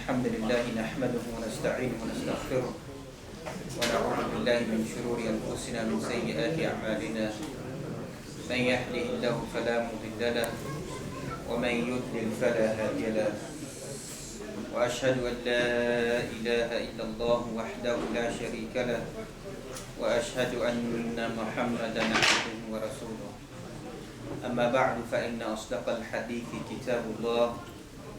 الحمد لله نحمده ونستعينه ونستغفره ونعوذ بالله من شرور أنفسنا من سيئات أعمالنا من يهده الله فلا مضل له ومن يضلل فلا هادي له وأشهد أن لا إله إلا الله وحده لا شريك له وأشهد أن محمدا عبده ورسوله أما بعد فإن أصدق الحديث كتاب الله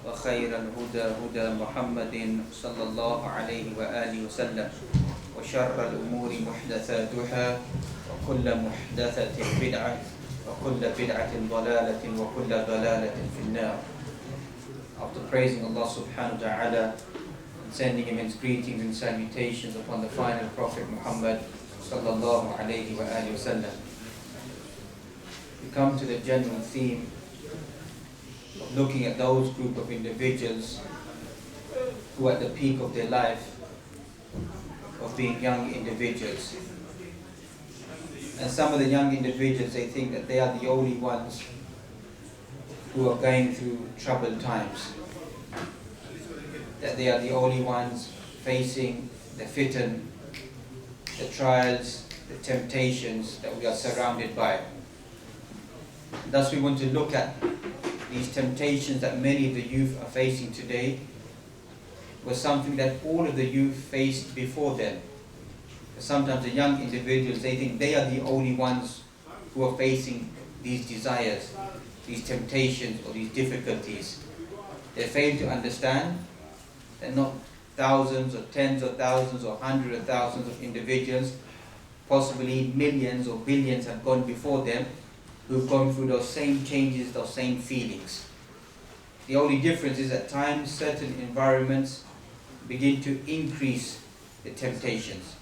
وخير الهدى هدى محمد صلى الله عليه وآله وسلم وشر الأمور محدثاتها وكل محدثة بدعة وكل بدعة ضلالة وكل ضلالة في النار. After praising Allah subhanahu wa ta'ala and sending immense greetings and salutations upon the final Prophet Muhammad sallallahu alayhi wa alihi wa sallam, we come to the general theme of looking at those group of individuals who are at the peak of their life of being young individuals. And some of the young individuals, they think that they are the only ones who are going through troubled times, that they are the only ones facing the fitan, the trials, the temptations that we are surrounded by. Thus we want to look at these temptations that many of the youth are facing today was something that all of the youth faced before them. Sometimes the young individuals, they think they are the only ones who are facing these desires, these temptations or these difficulties. They fail to understand that not thousands or tens of thousands or hundreds of thousands of individuals, possibly millions or billions have gone before them who've gone through those same changes, those same feelings. The only difference is at times certain environments begin to increase the temptations.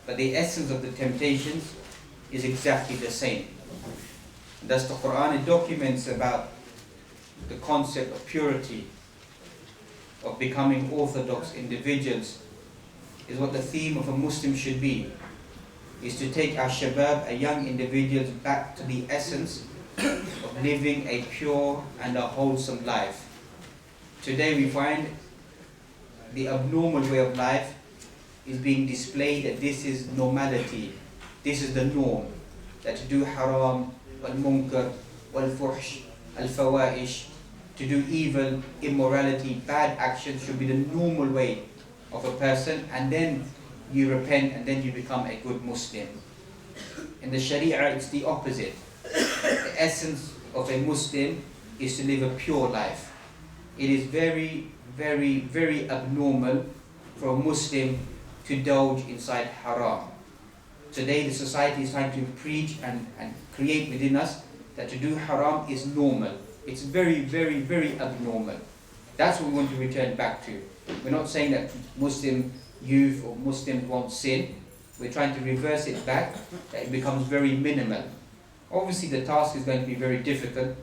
But the essence of the temptations is exactly the same. Thus the Quran documents about the concept of purity, of becoming orthodox individuals, is what the theme of a Muslim should be, is to take our shabab, our young individuals, back to the essence of living a pure and a wholesome life. Today we find the abnormal way of life is being displayed that this is normality, this is the norm, that to do haram, wal-munkar, wal-fuhsh, al-fawaish, to do evil, immorality, bad action should be the normal way of a person, and then you repent and then you become a good Muslim. In the Sharia it's the opposite. The essence of a Muslim is to live a pure life. It is very, very, very abnormal for a Muslim to indulge inside haram. Today the society is trying to preach and create within us that to do haram is normal. It's very, very, very abnormal. That's what we want to return back to. We're not saying that Muslim youth or Muslims won't sin. We're trying to reverse it back, that it becomes very minimal. Obviously the task is going to be very difficult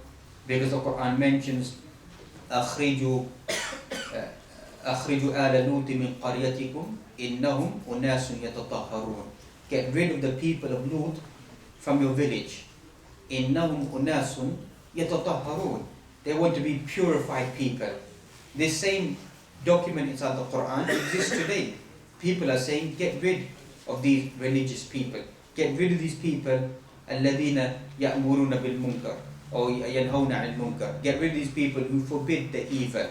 because the Quran mentions أخرجوا آل لوط من قريتكم إنهم أناس يتطهرون. Get rid of the people of Lut from your village. إنهم أناس يتطهرون. They want to be purified people. This same document inside the Quran exists today. People are saying, get rid of these religious people. Get rid of these people الذين يأمرون بالمنكر or ينهون عن المنكر. Get rid of these people who forbid the evil.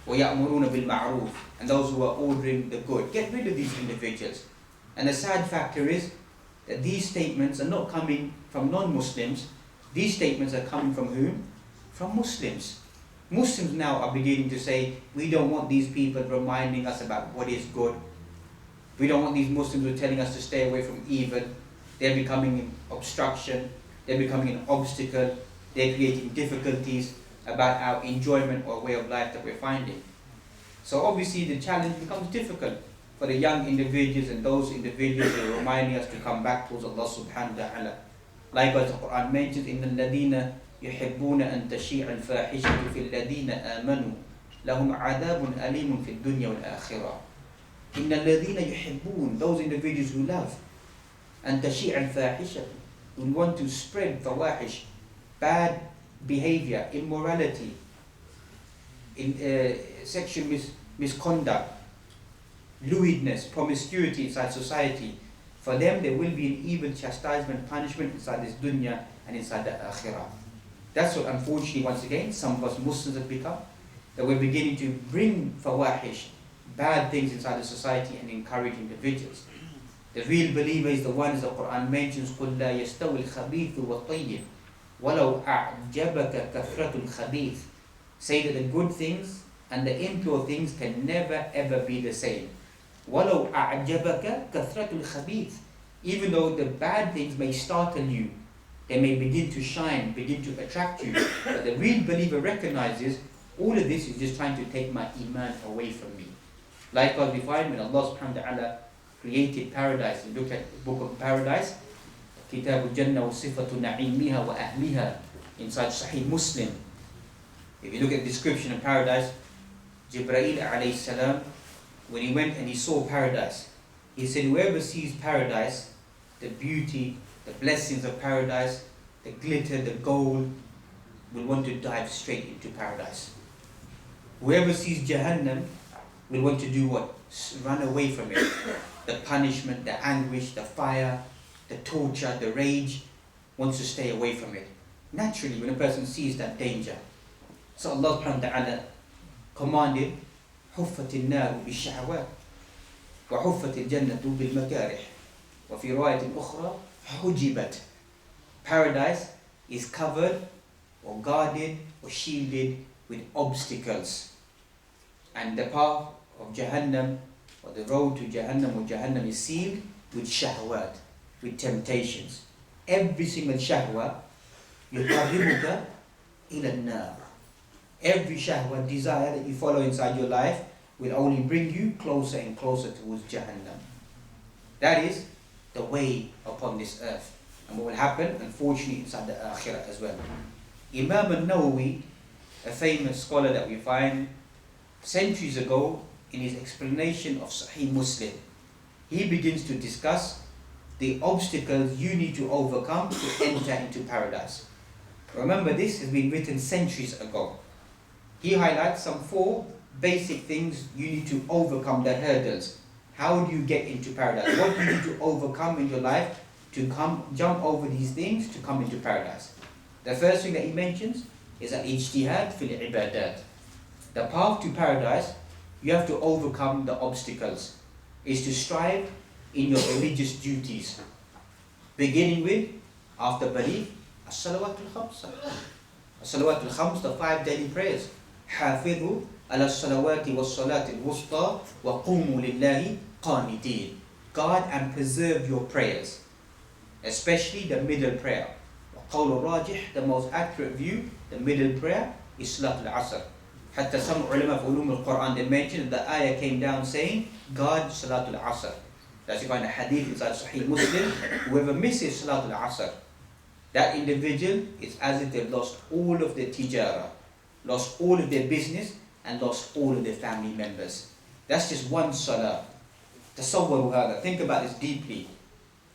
ويأمرون بالمعروف, and those who are ordering the good. Get rid of these individuals. And the sad factor is that these statements are not coming from non-Muslims. These statements are coming from whom? From Muslims. Muslims now are beginning to say, we don't want these people reminding us about what is good. We don't want these Muslims who are telling us to stay away from evil. They're becoming an obstruction. They're becoming an obstacle. They're creating difficulties about our enjoyment or way of life that we're finding. So obviously the challenge becomes difficult for the young individuals and those individuals who are reminding us to come back towards Allah subhanahu wa ta'ala. Likewise the Quran mentions, إِنَّ الَّذِينَ يحبون أن تشيع الفاحشة في الذين آمنوا لهم عذاب أليم في الدنيا والآخرة. إن الذين يحبون, those individuals who love, أن تشيع الفاحشة, who want to spread fawahish, bad behavior, immorality, in sexual misconduct, lewdness, promiscuity inside society, for them there will be an evil chastisement, punishment inside this dunya and inside the akhirah. That's what unfortunately once again some of us Muslims have become, that we're beginning to bring fawahish, bad things inside the society and encourage individuals. The real believer is the one, as the Quran mentions, قُلْ لَا يَسْتَوِي الْخَبِيثُ وَالطَّيِّبُ وَلَوْ أَعْجَبَكَ كَثْرَةُ الْخَبِيثِ. Say that the good things and the impure things can never ever be the same. وَلَوْ أَعْجَبَكَ كَثْرَةُ الْخَبِيثِ. Even though the bad things may startle you, they may begin to shine, begin to attract you, but the real believer recognizes all of this is just trying to take my iman away from me. Likewise we find when Allah subhanahu wa ta'ala created paradise, you look at the book of Paradise, Kitab al-Jannah wa sifatu na'imiha wa ahliha, inside Sahih Muslim. If you look at the description of paradise, Jibreel alayhi salam, when he went and he saw paradise, he said, whoever sees paradise, the beauty, the blessings of paradise, the glitter, the gold, will want to dive straight into paradise. Whoever sees Jahannam will want to do what? Run away from it. The punishment, the anguish, the fire, the torture, the rage, wants to stay away from it. Naturally, when a person sees that danger. So Allah subhanahu wa ta'ala commanded, حُفَّتِ النَّارُ بِالشَّهَوَاتِ وَحُفَّتِ الْجَنَّةُ بِالْمَكَارِحِ وَفِي رِوَايَةٍ أُخْرَى حُجِبَتْ. Paradise is covered or guarded or shielded with obstacles. And the path of Jahannam, or the road to Jahannam or Jahannam, is sealed with shahwat, with temptations. Every single shahwa يُقَرِّبُكَ إِلَى النَّارِ. Every shahwa, desire that you follow inside your life will only bring you closer and closer towards Jahannam. That is the way upon this earth. And what will happen, unfortunately, inside the akhirah as well. Imam al-Nawawi, a famous scholar that we find centuries ago, in his explanation of Sahih Muslim, he begins to discuss the obstacles you need to overcome to enter into paradise. Remember, this has been written centuries ago. He highlights some 4 basic things you need to overcome, the hurdles. How do you get into paradise? What do you need to overcome in your life to jump over these things to come into paradise? The first thing that he mentions is al-ijtihad fil ibadat. The path to paradise, you have to overcome the obstacles, is to strive in your religious duties. Beginning with, after belief, as-salawatul khamsa. As-salawatul khams, the 5 daily prayers. حافظوا على الصلوات والصلاة الوسطى وقوموا لله قانتين. Guard and preserve your prayers, especially the middle prayer. وقول الراجح, the most accurate view, the middle prayer is Salatul Asr. Hatta some ulama of ulum al-Quran, they mentioned that the ayah came down saying, guard Salatul Asr. That's you find a hadith inside Sahih Muslim. Whoever misses Salatul Asr, that individual is as if they've lost all of their tijara, lost all of their business, and lost all of their family members. That's just one salah. Tasawwaru hada. Think about this deeply.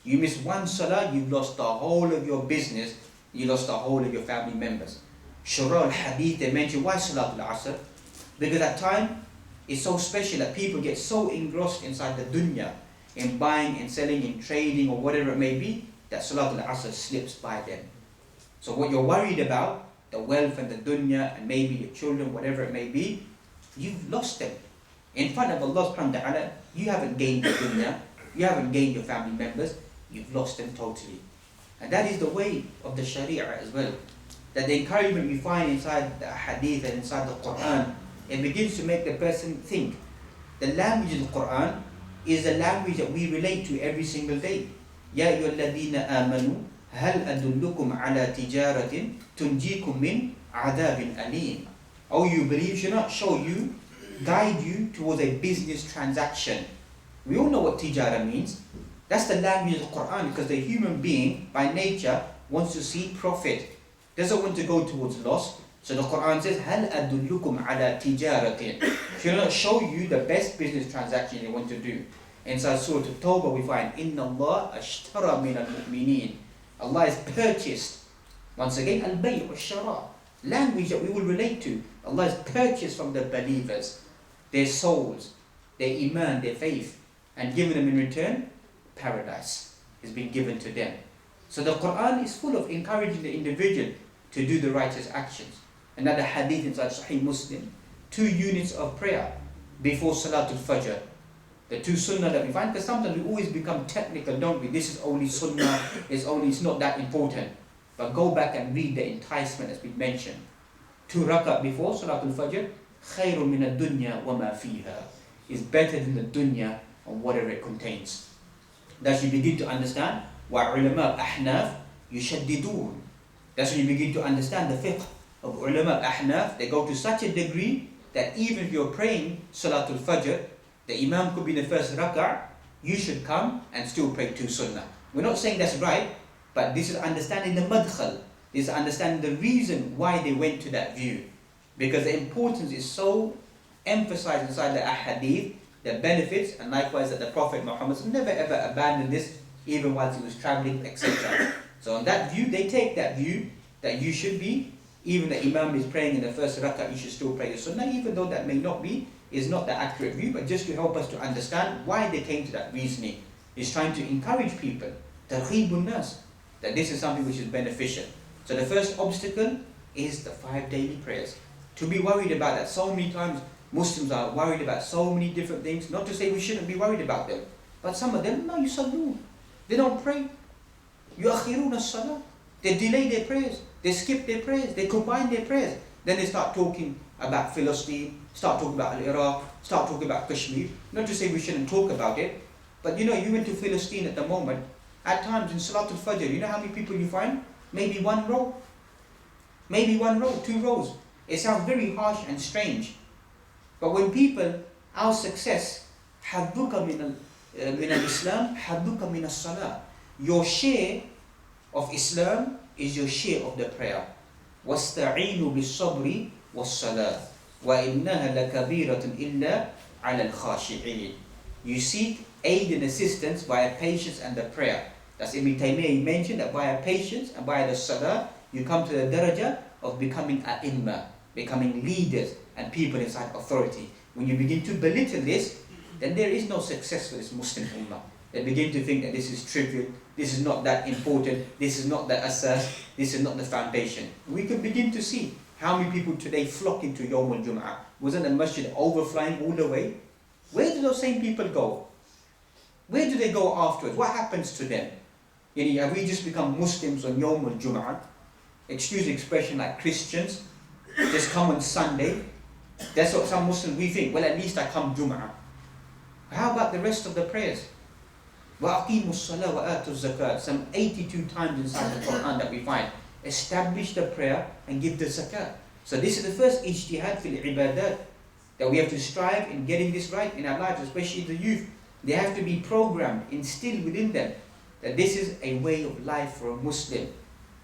You miss one salah, you've lost the whole of your business, you lost the whole of your family members. Shura al-Hadith, they mention, why Salatul Asr? Because that time is so special that people get so engrossed inside the dunya, in buying and selling, in trading or whatever it may be, that Salatul Asr slips by them. So what you're worried about, the wealth and the dunya and maybe your children, whatever it may be, you've lost them. In front of Allah subhanahu wa ta'ala, you haven't gained the dunya, you haven't gained your family members, you've lost them totally. And that is the way of the Sharia as well. That the encouragement we find inside the hadith and inside the Quran, it begins to make the person think. The language of the Quran is a language that we relate to every single day. Ya ayyuhalladhina amanu hal adullukum ala tijaratin tunjikum min adabin alim. Oh, you believe, should not show you, guide you towards a business transaction. We all know what tijara means. That's the language of the Quran, because the human being by nature wants to see profit, doesn't want to go towards loss. So the Quran says, هَلْ أَدُلُّكُمْ عَلَى تِجَارَةٍ. Should not show you the best business transaction you want to do. Inside Surah At-Tawbah we find, إِنَّ اللَّهَ أَشْتَرَى مِنَ الْمُؤْمِنِينَ. Allah has purchased. Once again, al-bay' wa-shara. Language that we will relate to. Allah has purchased from the believers. their souls, their iman, their faith, and given them in return paradise has been given to them. So the Quran is full of encouraging the individual to do the righteous actions. Another hadith inside Sahih Muslim, 2 units of prayer before Salatul Fajr. The 2 sunnah that we find, because sometimes we always become technical, don't we? This is only sunnah, it's not that important. But go back and read the enticement that's been mentioned. 2 rakat before Salatul Fajr, خَيْرٌ مِنَ الدُّنْيَا وَمَا فِيهَا, is better than the dunya and whatever it contains. That you begin to understand why ulama ahnaf yushaddidun. That's when you begin to understand the fiqh of ulama ahnaf. They go to such a degree that even if you're praying Salatul Fajr, the imam could be in the first rak'ah, you should come and still pray 2 sunnah. We're not saying that's right, but this is understanding the madkhal. This is understanding the reason why they went to that view. Because the importance is so emphasized inside the ahadith, the benefits, and likewise that the Prophet Muhammad never ever abandoned this, even whilst he was traveling, etc. So on that view, they take that view that you should be, even the imam is praying in the first rak'ah, you should still pray the sunnah, even though that may not be, is not the accurate view, but just to help us to understand why they came to that reasoning. Is trying to encourage people, targhibun nas, that this is something which is beneficial. So the first obstacle is the 5 daily prayers. To be worried about that. So many times Muslims are worried about so many different things, not to say we shouldn't be worried about them, but some of them, no, yusallun, they don't pray. Yuakhirun as-salah, they delay their prayers, they skip their prayers, they combine their prayers. Then they start talking about Palestine, start talking about Iraq, start talking about Kashmir. Not to say we shouldn't talk about it, but you went to Palestine at the moment, at times in Salatul Fajr, you know how many people you find? Maybe 1 row. Maybe 1 row, 2 rows. It sounds very harsh and strange. But when people, our success, حَدُّكَ مِنَ الْإِسْلَامِ حَدُّكَ مِنَ الصَّلَاةِ, your share of Islam is your share of the prayer. وَاسْتَعِينُوا بِالصَّبْرِ وَالصَّلَاةِ وَإِنَّهَا لَكَبِيرَةٌ إِلَّا عَلَى الْخَاشِعِينَ. You seek aid and assistance via patience and the prayer. That's Ibn Taymiyyah, he mentioned that via patience and via the salah, you come to the daraja of becoming a'imma, becoming leaders and people inside authority. When you begin to belittle this, then there is no success for this Muslim ummah. They begin to think that this is trivial, this is not that important, this is not the asas, this is not the foundation. We can begin to see how many people today flock into Yawm al-Jum'ah. Wasn't the masjid overflowing all the way? Where do those same people go? Where do they go afterwards? What happens to them? Have we just become Muslims on Yawm al-Jum'ah? Excuse the expression, like Christians, just come on Sunday. That's what some Muslims, we think, well, at least I come Jum'ah. How about the rest of the prayers? وَأَقِيمُوا الصَّلَاةَ وَآتُوا الزَّكَاةَ. Some 82 times inside the Quran that we find. Establish the prayer and give the zakat. So this is the first ijtihad fil ibadat, that we have to strive in getting this right in our lives, especially the youth. They have to be programmed, instilled within them, that this is a way of life for a Muslim.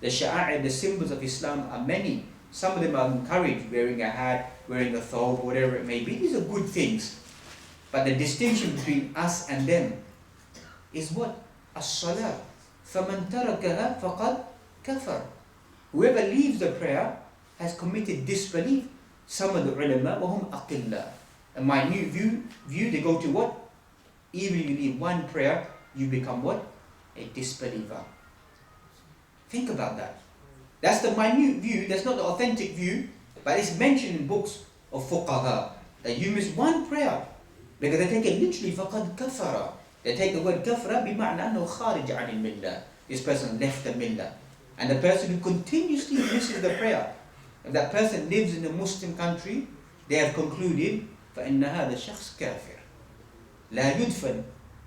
The sha'a'ir, the symbols of Islam are many. Some of them are encouraged, wearing a hat, wearing a thobe, whatever it may be. These are good things. But the distinction between us and them is what? As-salah. فَمَنْ تَرَكَهَا فَقَدْ كَفَرَ. Whoever leaves the prayer has committed disbelief. Some of the ulama, وَهُمْ أَقِلَّا. A minute view, they go to what? Even if you leave one prayer, you become what? A disbeliever. Think about that. That's the minute view, that's not the authentic view, but it's mentioned in books of fuqaha, that you miss one prayer, because they take it literally, فَقَدْ كَفَرَ. They take the word kafra بِمَعْنَى أَنَّهُ خَارِجَ عَنِ الْمِلَّةِ. This person left the millah. And the person who continuously misses the prayer, if that person lives in a Muslim country, they have concluded, فَإِنَّ هَذَا شَخْص كَافِرٌ لَا يُدْفَنْ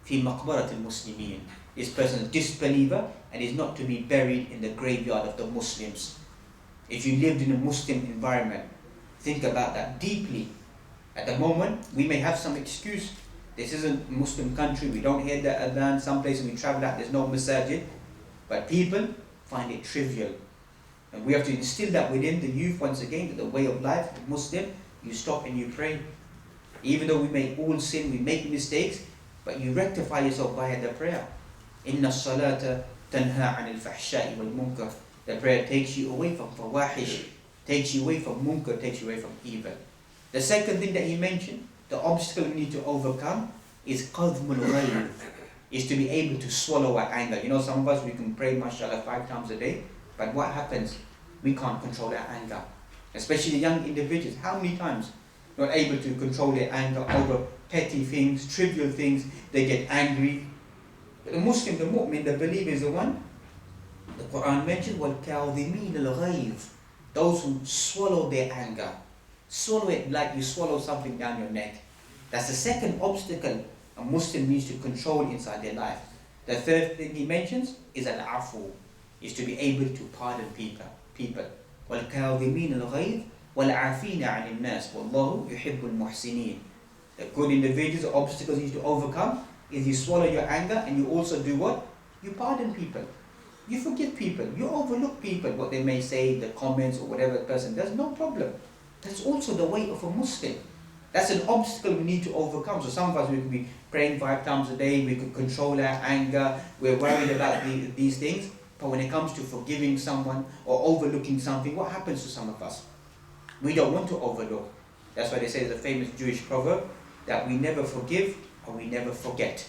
فِي مَقْبَرَةِ الْمُسْلِمِينَ. This person is a disbeliever and is not to be buried in the graveyard of the Muslims. If you lived in a Muslim environment, think about that deeply. At the moment, we may have some excuse. This isn't a Muslim country, we don't hear the adhan, some places we travel at, there's no masajid. But people find it trivial. And we have to instill that within the youth once again, that the way of life, Muslim, you stop and you pray. Even though we may all sin, we make mistakes, but you rectify yourself via the prayer. Inna salata tanha anil fahsha'i wal munkar. The prayer takes you away from fawahish, takes you away from munkar, takes you away from evil. The second thing that he mentioned, the obstacle we need to overcome is qadhmul ghayb, is to be able to swallow our anger. You know, some of us, we can pray mashallah 5 times a day, but what happens? We can't control our anger. Especially the young individuals, how many times not able to control their anger over petty things, trivial things, they get angry. But the Muslim, the mu'min, the believer is the one, the Quran mentions, وَالْكَاظِمِينَ الْغَيْظِ, those who swallow their anger. Swallow it like you swallow something down your neck. That's the second obstacle a Muslim needs to control inside their life. The third thing he mentions is al-afu, is to be able to pardon people. وَالْكَاظِمِينَ الْغَيْظِ وَالْعَافِينَ عَنِ النَّاسِ وَاللَّهُ يُحِبُّ الْمُحْسِنِينَ. The good individuals, the obstacles you need to overcome is you swallow your anger, and you also do what? You pardon people. You forgive people. You overlook people, what they may say, the comments or whatever the person does, no problem. That's also the way of a Muslim. That's an obstacle we need to overcome. So some of us, we could be praying 5 times a day, we could control our anger, we're worried about these things, but when it comes to forgiving someone or overlooking something, what happens to some of us? We don't want to overlook. That's why they say there's a famous Jewish proverb that we never forgive or we never forget.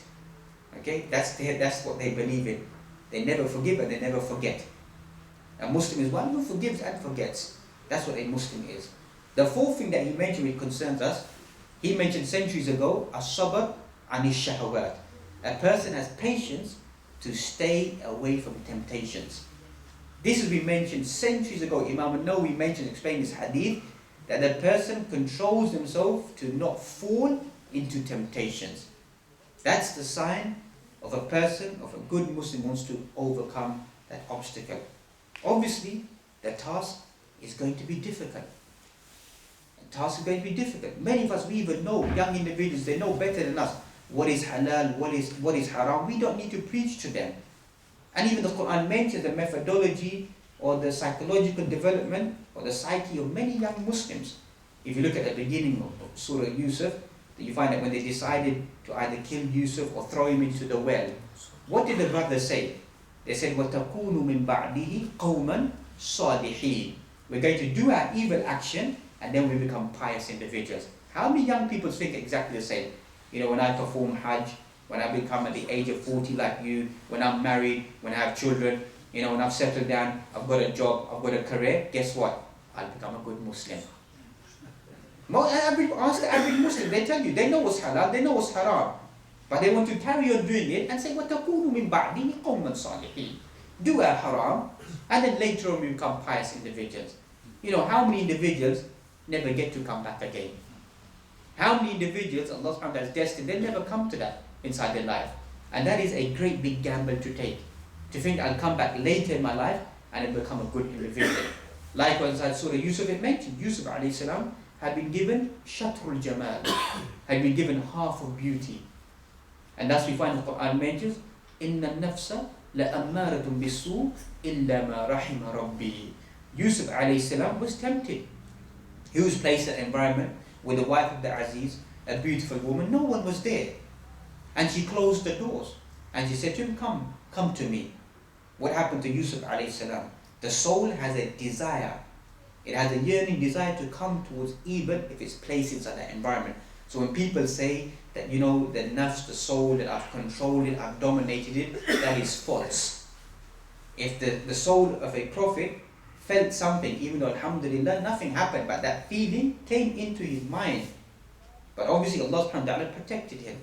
Okay, that's what they believe in. They never forgive and they never forget. A Muslim is one who forgives and forgets. That's what a Muslim is. The fourth thing that he mentioned which concerns us, he mentioned centuries ago, as-sabr and ash-shahawat. A person has patience to stay away from temptations. This has been mentioned centuries ago. Imam al-Nawawi explained this hadith, that the person controls themselves to not fall into temptations. That's the sign of a person, of a good Muslim, wants to overcome that obstacle. Obviously, the task is going to be difficult. The task is going to be difficult. Many of us, we even know, young individuals, they know better than us what is halal, what is haram. We don't need to preach to them. And even the Quran mentions the methodology or the psychological development or the psyche of many young Muslims. If you look at the beginning of Surah Yusuf, you find that when they decided to either kill Yusuf or throw him into the well, what did the brothers say? They said, وَتَكُونُ مِن بَعْدِهِ قَوْمًا صَالِحِينَ. We're going to do our evil action and then we become pious individuals. How many young people think exactly the same? You know, when I perform Hajj, when I become at the age of 40 like you, when I'm married, when I have children, you know, when I've settled down, I've got a job, I've got a career, guess what? I'll become a good Muslim. Ask the average Muslim, they tell you, they know what's halal, they know what's haram. But they want to carry on doing it and say, وَتَكُونُ مِن بَعْدِهِ قَوْمًا صَالِحِينَ. Do our haram, and then later on we become pious individuals. You know, how many individuals never get to come back again? How many individuals Allah subhanahu wa ta'ala has destined, they never come to that inside their life. And that is a great big gamble to take. To think I'll come back later in my life and then become a good individual. Likewise, inside Surah Yusuf it mentioned, Yusuf alayhi salam had been given shatrul jamal, had been given half of beauty. And thus we find the Quran mentions, Inna nafsa la'ammaratun bisu illa ma rahima rabbi. Yusuf alayhi salam was tempted. He was placed in an environment with the wife of the Aziz, a beautiful woman. No one was there. And she closed the doors. And she said to him, come to me. What happened to Yusuf alayhi salam? The soul has a desire. It has a yearning desire to come towards evil if it's placed inside that environment. So when people say that, you know, the nafs, the soul, that I've controlled it, I've dominated it, that is false. If the soul of a prophet felt something, even though alhamdulillah nothing happened, but that feeling came into his mind. But obviously Allah subhanahu wa ta'ala protected him.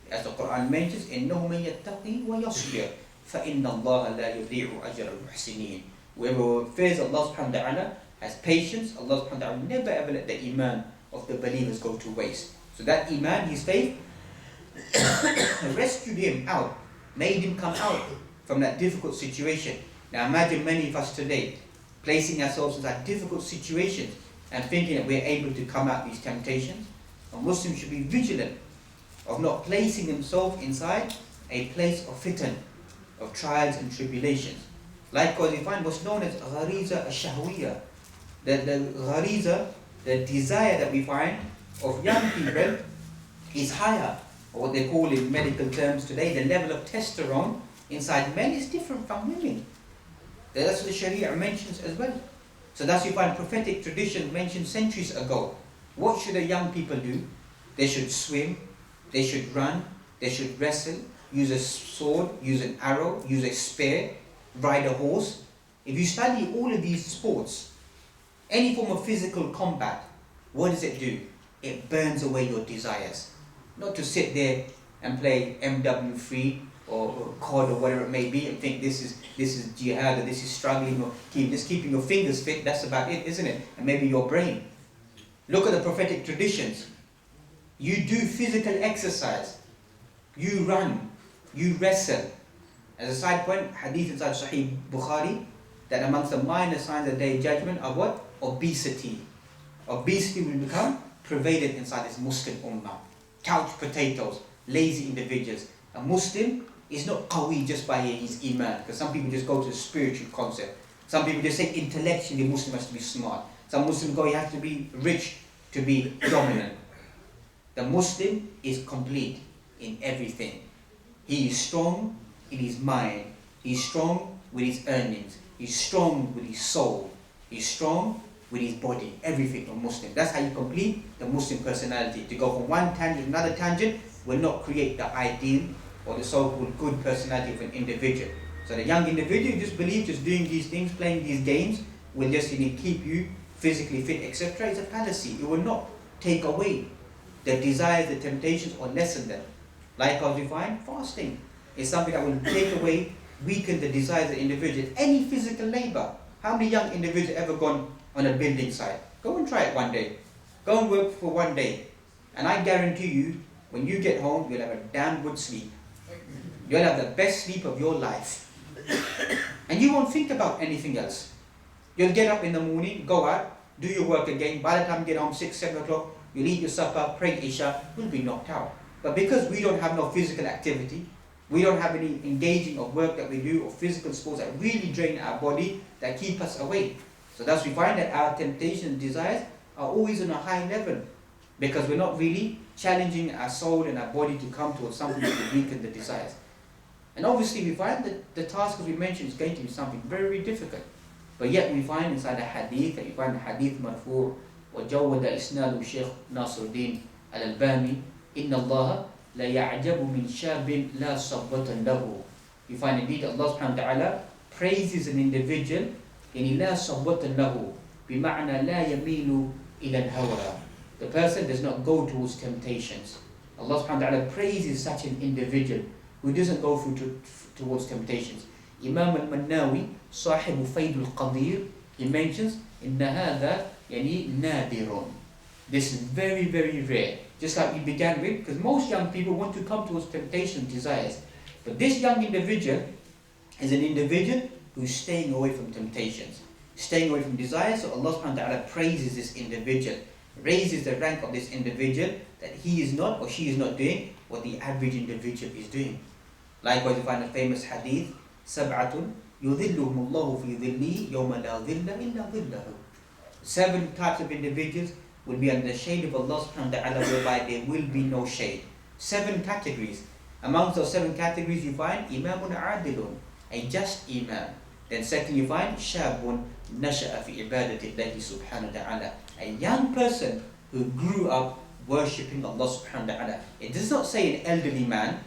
As the Quran mentions, إِنَّهُ مَن يَتَّقِي وَيَصْبِرْ فَإِنَّ اللَّهَ لَا يُضِيعُ أَجْرَ الْمُحْسِنِينَ. Whoever fears Allah subhanahu wa ta'ala has patience, Allah subhanahu wa ta'ala never ever let the iman of the believers go to waste. So that iman, his faith, rescued him out, made him come out from that difficult situation. Now imagine many of us today placing ourselves in that difficult situations and thinking that we're able to come out these temptations. A Muslim should be vigilant of not placing himself inside a place of fitan, of trials and tribulations. Likewise, we find what's known as ghariza ash-shahwiyya. The ghariza, the desire that we find of young people is higher, or what they call in medical terms today, the level of testosterone inside men is different from women. That's what the Sharia mentions as well. So that's you find prophetic tradition mentioned centuries ago. What should the young people do? They should swim, they should run, they should wrestle, use a sword, use an arrow, use a spear, ride a horse. If you study all of these sports, any form of physical combat, what does it do? It burns away your desires. Not to sit there and play MW3 or COD or whatever it may be and think this is jihad or this is struggling or just keeping your fingers fit. That's about it, isn't it? And maybe your brain. Look at the prophetic traditions. You do physical exercise. You run. You wrestle. As a side point, hadith inside Sahih Bukhari, that amongst the minor signs of the Day of Judgment are what? Obesity. Obesity will become pervaded inside this Muslim ummah. Couch potatoes, lazy individuals. A Muslim is not qawi just by his iman, because some people just go to the spiritual concept. Some people just say intellectually a Muslim has to be smart. Some Muslims go, you have to be rich to be dominant. The Muslim is complete in everything. He is strong in his mind. He's strong with his earnings. He's strong with his soul. He's strong with his body. Everything a Muslim. That's how you complete the Muslim personality. To go from one tangent to another tangent will not create the ideal or the so-called good personality of an individual. So the young individual just believes just doing these things, playing these games, will just keep you physically fit, etc. It's a fallacy. It will not take away the desires, the temptations, or lessen them. Likewise, we find fasting is something that will take away, weaken the desires of the individual. Any physical labor. How many young individuals ever gone on a building site? Go and try it one day. Go and work for one day. And I guarantee you, when you get home, you'll have a damn good sleep. You'll have the best sleep of your life. And you won't think about anything else. You'll get up in the morning, go out, do your work again. By the time you get home, 6, 7 o'clock, you'll eat your supper, pray Isha, you'll be knocked out. But because we don't have no physical activity, we don't have any engaging of work that we do or physical sports that really drain our body, that keep us awake. So thus we find that our temptations and desires are always on a high level, because we're not really challenging our soul and our body to come towards something that will weaken the desires. And obviously we find that the task that we mentioned is going to be something very, very difficult. But yet we find inside the hadith, that you find the hadith marfu' وَجَوَّدَ إِسْنَادُ الشيخ ناصر الدين الألباني إِنَّ اللَّهَ لَا يَعْجَبُ مِنْ شَابٍ لَا صَبَّةً لَهُ. You find indeed Allah subhanahu wa ta'ala praises an individual in لَا صَبَّةً لَهُ بِمَعْنَى لَا يَمِيلُ إِلَى الْهَوَى. The person does not go towards temptations. Allah subhanahu wa ta'ala praises such an individual who doesn't go towards temptations. Imam al-Mannawi, صاحب فيض القدير, he mentions, إِنَّ هَذَا يعني نادر. This is very, very rare. Just like we began with, because most young people want to come towards temptation, desires. But this young individual is an individual who's staying away from temptations, staying away from desires. So Allah subhanahu wa ta'ala praises this individual, raises the rank of this individual, that he is not or she is not doing what the average individual is doing. Likewise, you find the famous hadith, سَبْعَةٌ يُذِلُّهُمُ اللَّهُ فِي ظِلِّهِ يَوْمَ لَا ظِلَّ إِلَّا ظِلَّهُ. 7 types of individuals will be under the shade of Allah subhanahu wa ta'ala, whereby there will be no shade. 7 categories. Amongst those 7 categories you find Imamun Adilun, a just Imam. Then second you find Shabun Nasha'a fi ibadatillahi subhanahu wa ta'ala, a young person who grew up worshipping Allah subhanahu wa ta'ala. It does not say an elderly man.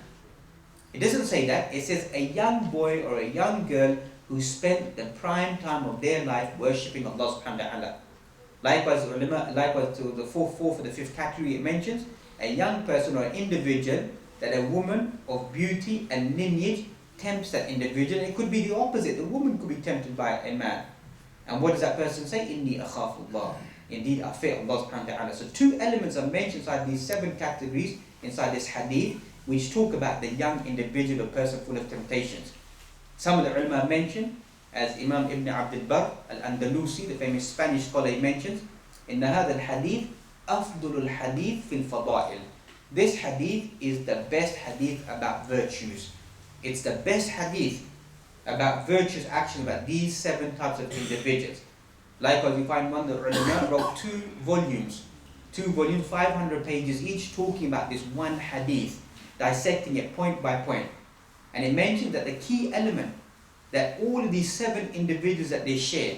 It doesn't say that. It says a young boy or a young girl who spent the prime time of their life worshipping Allah subhanahu wa ta'ala. Likewise to the fourth or the 5th category, it mentions a young person or an individual that a woman of beauty and lineage tempts that individual. It could be the opposite. The woman could be tempted by a man. And what does that person say? Inni akhafullah. Indeed, I fear Allah subhanahu wa ta'ala. So 2 elements are mentioned inside these 7 categories inside this hadith, which talk about the young individual or person full of temptations. Some of the ulama mention, as Imam Ibn Abd al-Barr al-Andalusi, the famous Spanish scholar, he mentions, إِنَّ هَذَا الْحَدِيث أَفْضُلُ الْحَدِيث فِي الْفَضَائِل. This hadith is the best hadith about virtues. It's the best hadith about virtuous action about these 7 types of individuals. Likewise, we find one that ulama wrote 2 volumes, 500 pages each, talking about this one hadith, dissecting it point by point. And it mentioned that the key element that all of these 7 individuals that they share,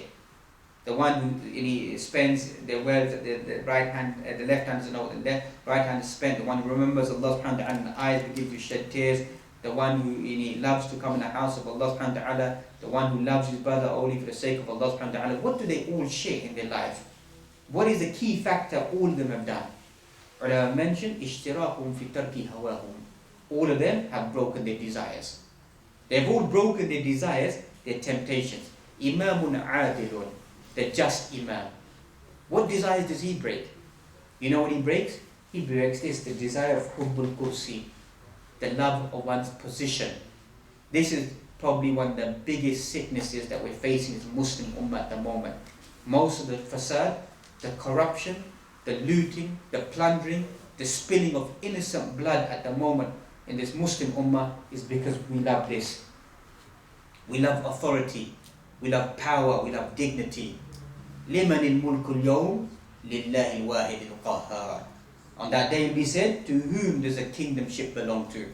the one who he spends their wealth, the right hand, the left hand is no, the right hand is spent. The one who remembers Allah subhanahu wa ta'ala, and the eyes begin to shed tears. The one who he loves to come in the house of Allah subhanahu wa ta'ala. The one who loves his brother only for the sake of Allah subhanahu wa ta'ala. What do they all share in their life? What is the key factor all of them have done? Ulama mentioned, اشتراكهم في ترك هواهم. All of them have broken their desires. They've all broken their desires, their temptations. Imamun adilun, the just Imam. What desires does he break? You know what he breaks? He breaks this, the desire of hubbul kursi, the love of one's position. This is probably one of the biggest sicknesses that we're facing as Muslim Ummah at the moment. Most of the fasad, the corruption, the looting, the plundering, the spilling of innocent blood at the moment in this Muslim Ummah is because we love this. We love authority, we love power, we love dignity. لِمَنِ الْمُلْكُ الْيَوْمِ لِلَّهِ الْوَاحِدِ الْقَهَّارِ. On that day it will be said, to whom does the kingdomship belong to?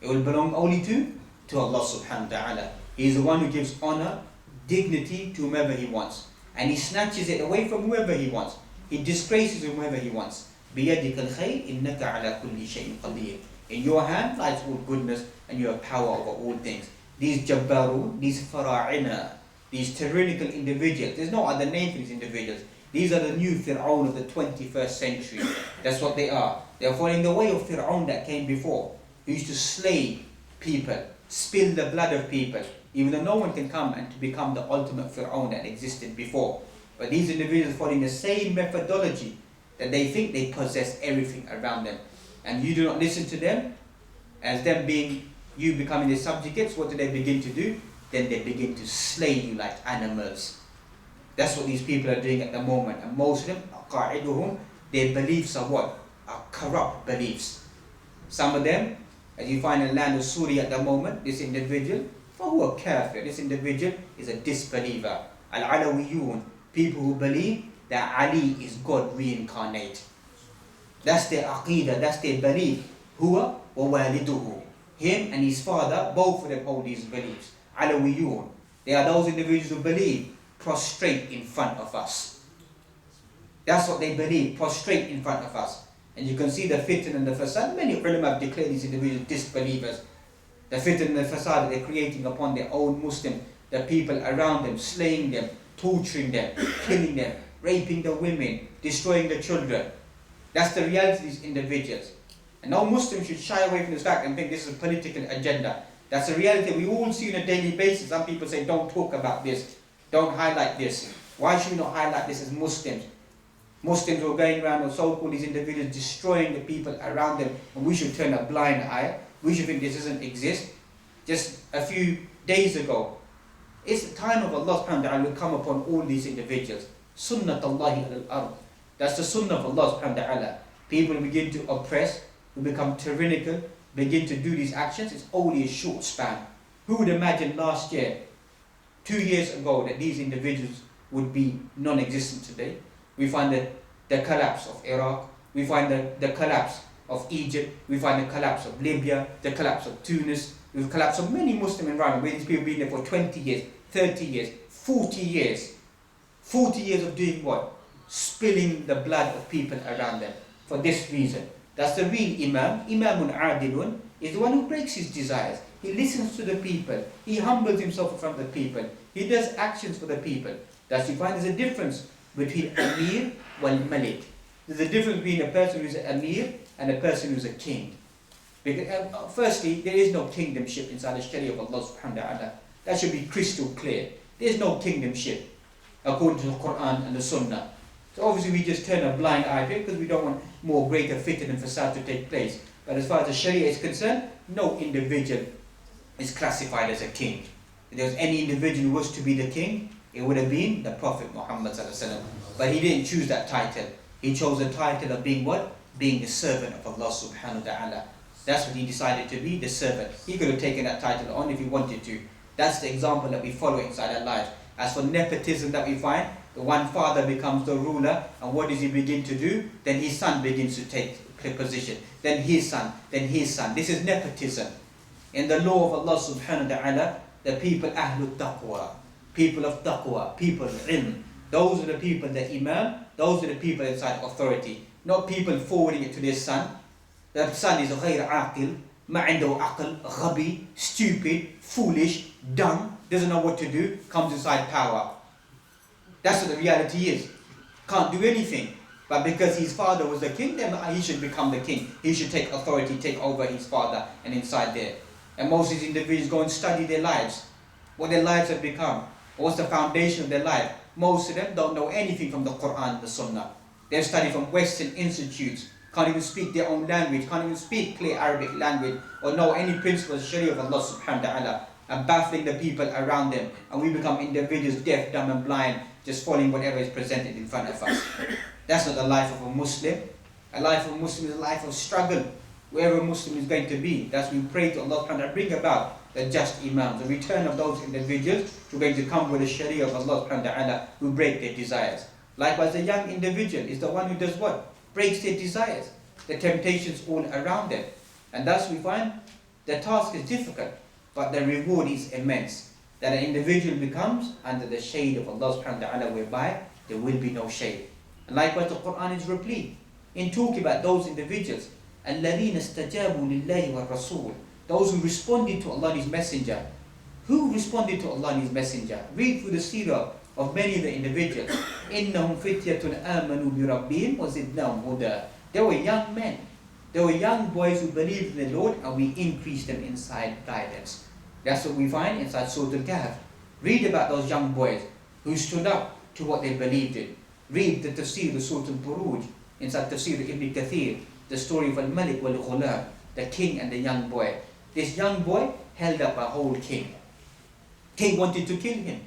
It will belong only to Allah subhanahu wa ta'ala. He is the one who gives honor, dignity to whomever He wants. And He snatches it away from whoever He wants. He disgraces whomever He wants. بِيَدِكَ الْخَيْرِ إِنَّكَ عَلَى كُلِّ شَيْءٍ قَدِيرٍ. In your hand lies all goodness and you have power over all things. These jabbarun, these fara'ina, these tyrannical individuals, there's no other name for these individuals. These are the new Fir'aun of the 21st century. That's what they are. They are following the way of Fir'aun that came before, who used to slay people, spill the blood of people, even though no one can come and to become the ultimate Fir'aun that existed before. But these individuals following the same methodology, that they think they possess everything around them. And you do not listen to them, as them being, you becoming their subjugates. What do they begin to do? Then they begin to slay you like animals. That's what these people are doing at the moment. And most of them, qa'iduhum, their beliefs are what? Are corrupt beliefs. Some of them, as you find in the land of Syria at the moment, this individual, فَهُوَ kafir, this individual is a disbeliever. Al-Alawiyun, people who believe that Ali is God reincarnate. That's their aqidah, that's their belief. Huwa wa waliduhu. Him and his father, both of them hold these beliefs. Alawiyun. They are those individuals who believe, prostrate in front of us. That's what they believe, prostrate in front of us. And you can see the fitn and the fasad. Many ulama have declared these individuals disbelievers. The fitn and the fasad that they're creating upon their own Muslim, the people around them, slaying them, torturing them, killing them, raping the women, destroying the children. That's the reality of these individuals. And no Muslim should shy away from this fact and think this is a political agenda. That's a reality we all see on a daily basis. Some people say, don't talk about this, don't highlight this. Why should we not highlight this as Muslims? Muslims who are going around and so-called these individuals destroying the people around them, and we should turn a blind eye. We should think this doesn't exist. Just a few days ago, it's the time of Allah subhanahu wa ta'ala will come upon all these individuals. Sunnatullahi al-ard. That's the sunnah of Allah subhanahu wa ta'ala. People begin to oppress, who become tyrannical, begin to do these actions. It's only a short span. Who would imagine last year, 2 years ago, that these individuals would be non-existent today? We find the collapse of Iraq, we find the collapse of Egypt, we find the collapse of Libya, the collapse of Tunis, the collapse of many Muslim environments where these people have been there for 20 years, 30 years, 40 years. 40 years of doing what? Spilling the blood of people around them. For this reason. That's the real Imam. Imamun Adilun is the one who breaks his desires. He listens to the people. He humbles himself in front of the people. He does actions for the people. Thus you find there's a difference between Amir wal Malik. There's a difference between a person who's an Amir and a person who's a king. Because, firstly, there is no kingdomship inside the Sharia of Allah subhanahu wa ta'ala. That should be crystal clear. There is no kingdomship according to the Quran and the Sunnah. So obviously we just turn a blind eye to it because we don't want more greater fitn and fasad to take place. But as far as the Sharia is concerned, no individual is classified as a king. If there was any individual who was to be the king, it would have been the Prophet Muhammad sallallahu alaihi wasallam. But he didn't choose that title. He chose the title of being what? Being the servant of Allah subhanahu wa ta'ala. That's what he decided to be, the servant. He could have taken that title on if he wanted to. That's the example that we follow inside our lives. As for nepotism that we find, the one father becomes the ruler, and what does he begin to do? Then his son begins to take position. Then his son, then his son. This is nepotism. In the law of Allah subhanahu wa ta'ala, the people Ahlul Taqwa, people of Taqwa, people of ilm, Those are the people, the imam, those are the people inside authority. Not people forwarding it to their son. The son is غير عاقل, ما عنده عقل, غبي, stupid, foolish, dumb, doesn't know what to do, comes inside power. That's what the reality is. Can't do anything. But because his father was the king, then he should become the king. He should take authority, take over his father and inside there. And most of these individuals go and study their lives. What their lives have become. What's the foundation of their life? Most of them don't know anything from the Quran and the Sunnah. They've studied from Western institutes. Can't even speak their own language. Can't even speak clear Arabic language. Or know any principles of Sharia of Allah subhanahu wa ta'ala. And baffling the people around them. And we become individuals deaf, dumb and blind. Just following whatever is presented in front of us. That's not the life of a Muslim. A life of a Muslim is a life of struggle. Wherever a Muslim is going to be. That's we pray to Allah subhanahu wa ta'ala bring about the just imams, the return of those individuals who are going to come with the Sharia of Allah subhanahu wa ta'ala who break their desires. Likewise, the young individual is the one who does what? Breaks their desires. The temptations all around them. And thus we find the task is difficult, but the reward is immense. That an individual becomes under the shade of Allah subhanahu wa ta'ala whereby there will be no shade. And likewise the Quran is replete in talking about those individuals. الَّذِينَ اسْتَجَابُوا لِلَّهِ وَالرَّسُولِ. Those who responded to Allah and His Messenger. Who responded to Allah and His Messenger? Read through the seerah of many of the individuals. إِنَّهُمْ فِتْيَةٌ آمَنُوا بِرَبِّهِمْ وَزِدْنَاهُمْ هُدًى. They were young men. They were young boys who believed in the Lord and we increased them inside guidance. That's what we find inside Surah Al-Kahf. Read about those young boys who stood up to what they believed in. Read the tafsir of Surah Al-Buruj, inside tafsir of Ibn Kathir, the story of Al-Malik wal-Ghulam, the king and the young boy. This young boy held up a whole king. King wanted to kill him.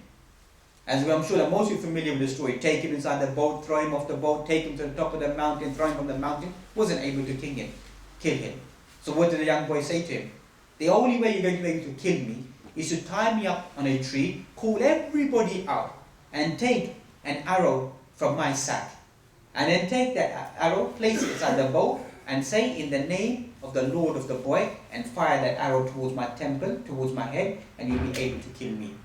As I'm sure that most of you are familiar with the story. Take him inside the boat, throw him off the boat, take him to the top of the mountain, throw him from the mountain. Wasn't able to kill him. So what did the young boy say to him? The only way you're going to be able to kill me is to tie me up on a tree, call everybody out, and take an arrow from my sack. And then take that arrow, place it inside the boat, and say in the name of the Lord of the boy, and fire that arrow towards my temple, towards my head, and you'll be able to kill me.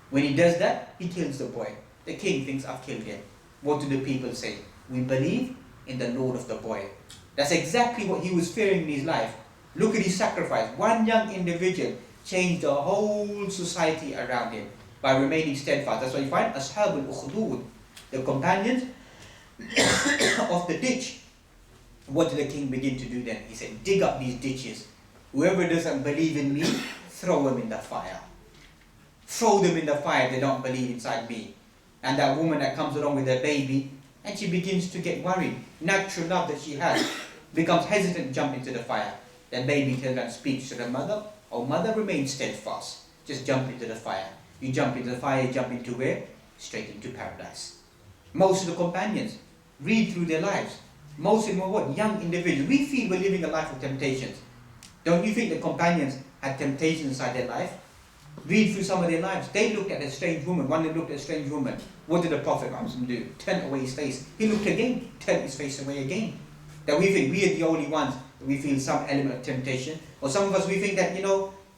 When he does that, he kills the boy. The king thinks, I've killed him. What do the people say? We believe in the Lord of the boy. That's exactly what he was fearing in his life. Look at his sacrifice. One young individual changed the whole society around him by remaining steadfast. That's why you find Usool-ud-Din, the companions of the ditch. What did the king begin to do then? He said, dig up these ditches. Whoever doesn't believe in me, throw them in the fire. Throw them in the fire if they don't believe inside me. And that woman that comes along with her baby, and she begins to get worried. Natural love that she has becomes hesitant to jump into the fire. The baby turns and speaks to the mother. Oh, mother, remain steadfast. Just jump into the fire. You jump into the fire, you jump into where? Straight into paradise. Most of the companions, read through their lives. Most of them were what? Young individuals. We feel we're living a life of temptations. Don't you think the companions had temptations inside their life? Read through some of their lives. They looked at a strange woman. One of them looked at a strange woman. What did the Prophet do? Turn away his face. He looked again, turned his face away again. That we think we are the only ones that we feel some element of temptation. Or some of us, we think that,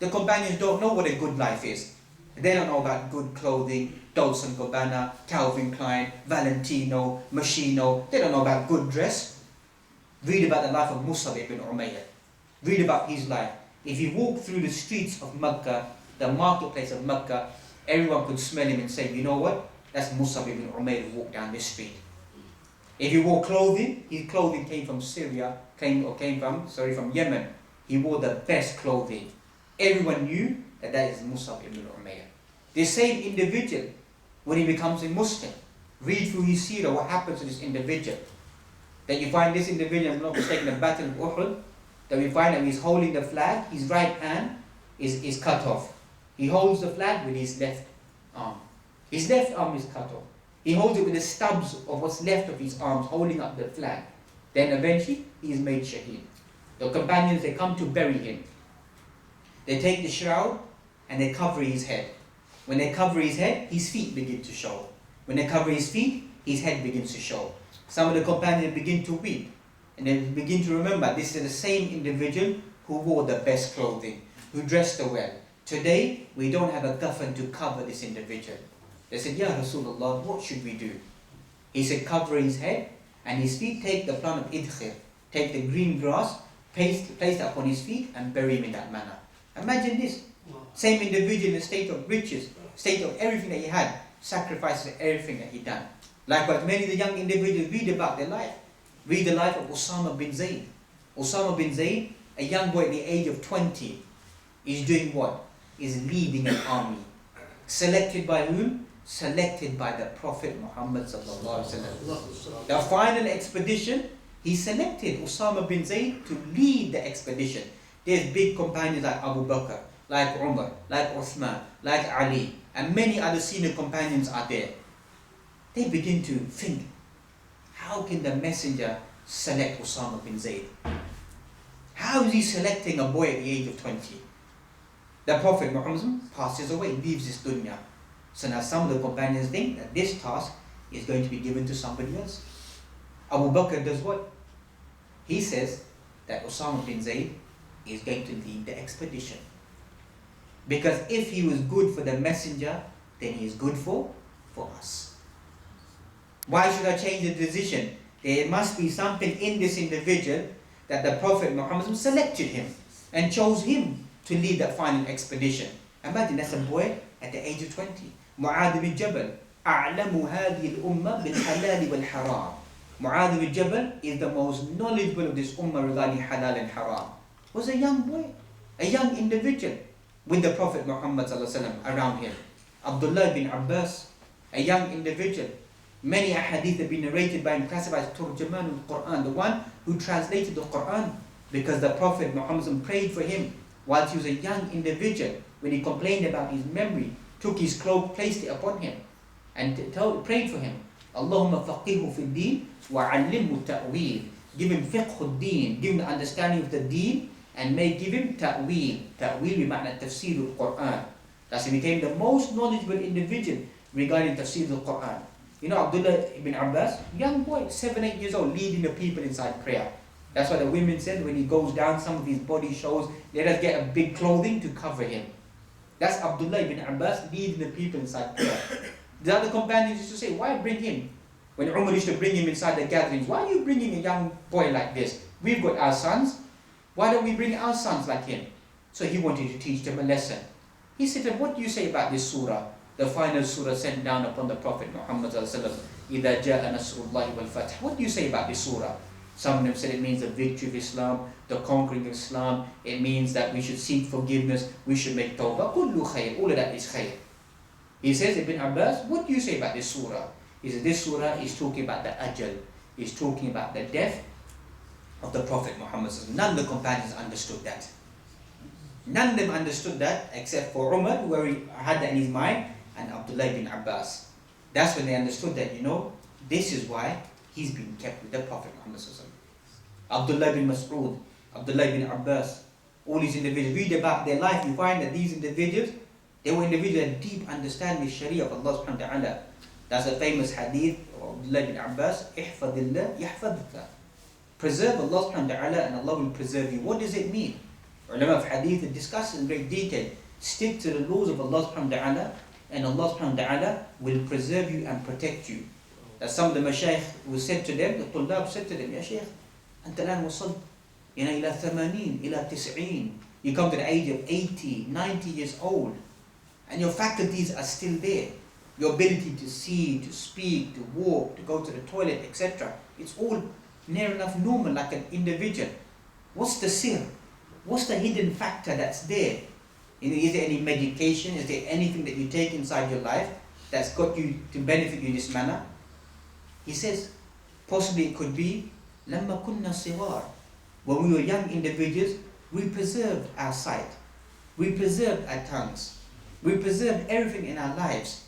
the companions don't know what a good life is. They don't know about good clothing, Dolce & Gabbana, Calvin Klein, Valentino, Moschino. They don't know about good dress. Read about the life of Musab ibn Umayyah. Read about his life. If you walk through the streets of Mecca, the marketplace of Mecca, everyone could smell him and say, you know what? That's Musab ibn Umayyah who walked down this street. If you wore clothing, his clothing came from Syria, from Yemen. He wore the best clothing. Everyone knew that is Musab ibn Umayyah. The same individual, when he becomes a Muslim, read through his seerah what happens to this individual. That you find this individual, I'm not mistaken, the battle of Uhud, that we find that he's holding the flag, his right hand is cut off. He holds the flag with his left arm. His left arm is cut off. He holds it with the stubs of what's left of his arms, holding up the flag. Then eventually, he is made shaheed. The companions, they come to bury him. They take the shroud and they cover his head. When they cover his head, his feet begin to show. When they cover his feet, his head begins to show. Some of the companions begin to weep. And they begin to remember this is the same individual who wore the best clothing, who dressed well. Today, we don't have a coffin to cover this individual. They said, Ya Rasulullah, what should we do? He said, cover his head and his feet, take the plant of idkhir, take the green grass, place it upon his feet and bury him in that manner. Imagine this. Same individual in a state of riches, state of everything that he had, sacrifices everything that he done. Likewise, many of the young individuals read about their life. Read the life of Usama bin Zayd. Usama bin Zayd, a young boy at the age of 20, is doing what? Is leading an army. Selected by whom? Selected by the Prophet Muhammad sallallahu alaihi wasallam. The final expedition, he selected Usama bin Zayd to lead the expedition. There's big companions like Abu Bakr, like Umar, like Uthman, like Ali, and many other senior companions are there. They begin to think, how can the messenger select Usama bin Zayd? How is he selecting a boy at the age of 20? The Prophet Muhammad passes away, leaves this dunya. So now some of the companions think that this task is going to be given to somebody else. Abu Bakr does what? He says that Usama bin Zayd is going to lead the expedition. Because if he was good for the messenger, then he is good for us. Why should I change the decision? There must be something in this individual that the Prophet Muhammad selected him and chose him to lead that final expedition. Imagine that's a boy at the age of 20. Mu'adh bin Jabal, أعلم هذه الأمة بالحلال والحرام. Mu'adh bin Jabal is the most knowledgeable of this ummah regarding halal and haram. Was a young boy, a young individual with the Prophet Muhammad around him. Abdullah bin Abbas, a young individual. Many ahadith have been narrated by him, classified as Turjaman al-Quran, the one who translated the Quran, because the Prophet Muhammad prayed for him whilst he was a young individual. When he complained about his memory, took his cloak, placed it upon him, and prayed for him. Allahumma faqihu fi din wa allimhu ta'wil. Give him fiqh al-din, give him the understanding of the deen, and give him ta'wil. Ta'wil bima'na tafsir al-Quran. Thus he became the most knowledgeable individual regarding tafsir al-Quran. You know Abdullah ibn Abbas, young boy, 7-8 years old, leading the people inside prayer. That's why the women said when he goes down, some of his body shows, let us get a big clothing to cover him. That's Abdullah ibn Abbas leading the people inside prayer. The other companions used to say, why bring him? When Umar used to bring him inside the gatherings, why are you bringing a young boy like this? We've got our sons. Why don't we bring our sons like him? So he wanted to teach them a lesson. He said, what do you say about this surah? The final surah sent down upon the Prophet Muhammad إِذَا جَاءَ نَصْرُ اللَّهِ وَالْفَتْحِ. What do you say about this surah? Some of them said it means the victory of Islam, the conquering of Islam. It means that we should seek forgiveness, we should make tawbah. كُلُّ خَيْرٍ. All of that is khair. He says, Ibn Abbas, what do you say about this surah? He says, this surah is talking about the ajal, is talking about the death of the Prophet Muhammad. None of the companions understood that. None of them understood that except for Umar, who had that in his mind, and Abdullah ibn Abbas. That's when they understood that, this is why he's been kept with the Prophet Muhammad. Abdullah bin Mas'ud, Abdullah bin Abbas, all these individuals, read about their life, you find that these individuals, they were individuals that had deep understanding the Sharia of Allah subhanahu wa ta'ala. That's a famous hadith of Abdullah bin Abbas, ihfadillah yahfadka. Preserve Allah subhanahu wa ta'ala and Allah will preserve you. What does it mean? Ulama of hadith discuss in great detail. Stick to the laws of Allah subhanahu wa ta'ala and Allah subhanahu wa ta'ala will preserve you and protect you. That some of the mashayikh who said to them, the tullab said to them, Ya Shaykh, أنت الآن وصلت إلى 80 إلى 90. You come to the age of 80, 90 years old and your faculties are still there. Your ability to see, to speak, to walk, to go to the toilet, etc. It's all near enough normal like an individual. What's the sir? What's the hidden factor that's there? Is there any medication? Is there anything that you take inside your life that's got you to benefit you in this manner? He says, possibly it could be, لَمَّا كُنَّا صِغَارٍ. When we were young individuals, we preserved our sight. We preserved our tongues. We preserved everything in our lives.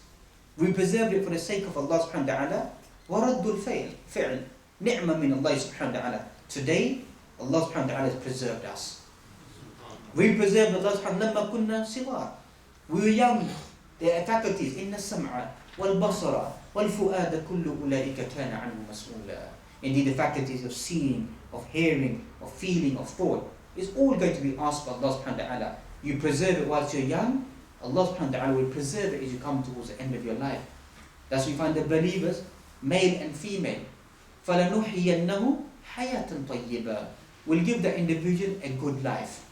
We preserved it for the sake of Allah subhanahu wa ta'ala. وَرَدُّ الْفِعْلِ نِعْمَ مِنَ اللَّهِ subhanahu wa ta'ala. Today, Allah subhanahu wa ta'ala has preserved us. We preserved Allah subhanahu wa ta'ala. لَمَّا كُنَّا صِغَارٍ. We were young. Their faculties, إِنَّ السَّمْعَ وَالْبَصَرَ وَالْفُؤَادَ كُلُّ أُولَٰئِكَ كَانَ عَنْهُ مَسْئُولًا. Indeed, the faculties of seeing, of hearing, of feeling, of thought is all going to be asked by Allah subhanahu wa ta'ala. You preserve it whilst you're young, Allah subhanahu wa ta'ala will preserve it as you come towards the end of your life. That's why you find the believers, male and female, فَلَنُحْيَنَّهُ حَيَاةً طَيِّبًا, will give the individual a good life.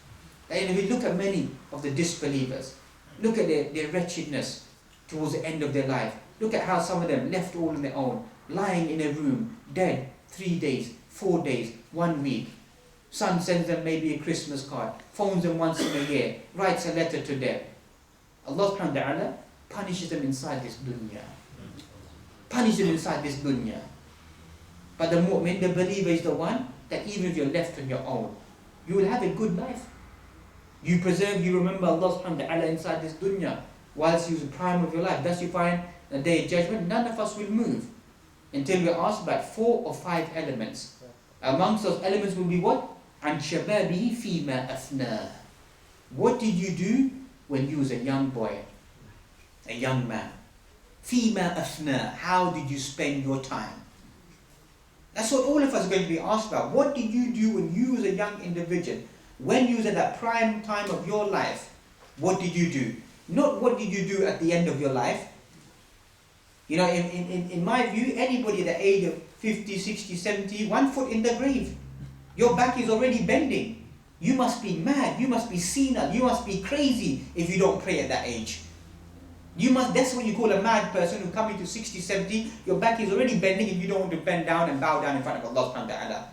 And if you look at many of the disbelievers, look at their wretchedness towards the end of their life. Look at how some of them left all on their own, lying in a room, dead, 3 days, 4 days, 1 week. Son sends them maybe a Christmas card, phones them once in a year, writes a letter to them. Allah subhanahu wa ta'ala punishes them inside this dunya. Punishes them inside this dunya. But the mu'min, the believer, is the one that even if you're left on your own, you will have a good life. You preserve, you remember Allah subhanahu wa ta'ala inside this dunya whilst you're in the prime of your life. Thus you find the day of judgment, none of us will move until we're asked about 4 or 5 elements. Amongst those elements will be what? عن شبابه فيما أفناه. What did you do when you was a young boy, a young man? فيما أفناه. How did you spend your time? That's what all of us are going to be asked about. What did you do when you was a young individual? When you was at that prime time of your life, what did you do? Not what did you do at the end of your life. You know, in my view, anybody at the age of 50, 60, 70, 1 foot in the grave, your back is already bending. You must be mad, you must be senile, you must be crazy if you don't pray at that age. That's what you call a mad person who coming to 60, 70, your back is already bending and you don't want to bend down and bow down in front of Allah subhanahu wa ta'ala.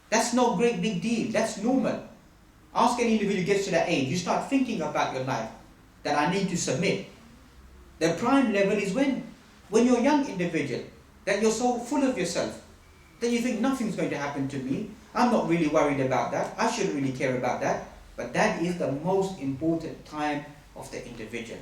That's no great big deal, that's normal. Ask any individual who gets to that age, you start thinking about your life, that I need to submit. The prime level is when you're a young individual, that you're so full of yourself, that you think nothing's going to happen to me, I'm not really worried about that, I shouldn't really care about that. But that is the most important time of the individual.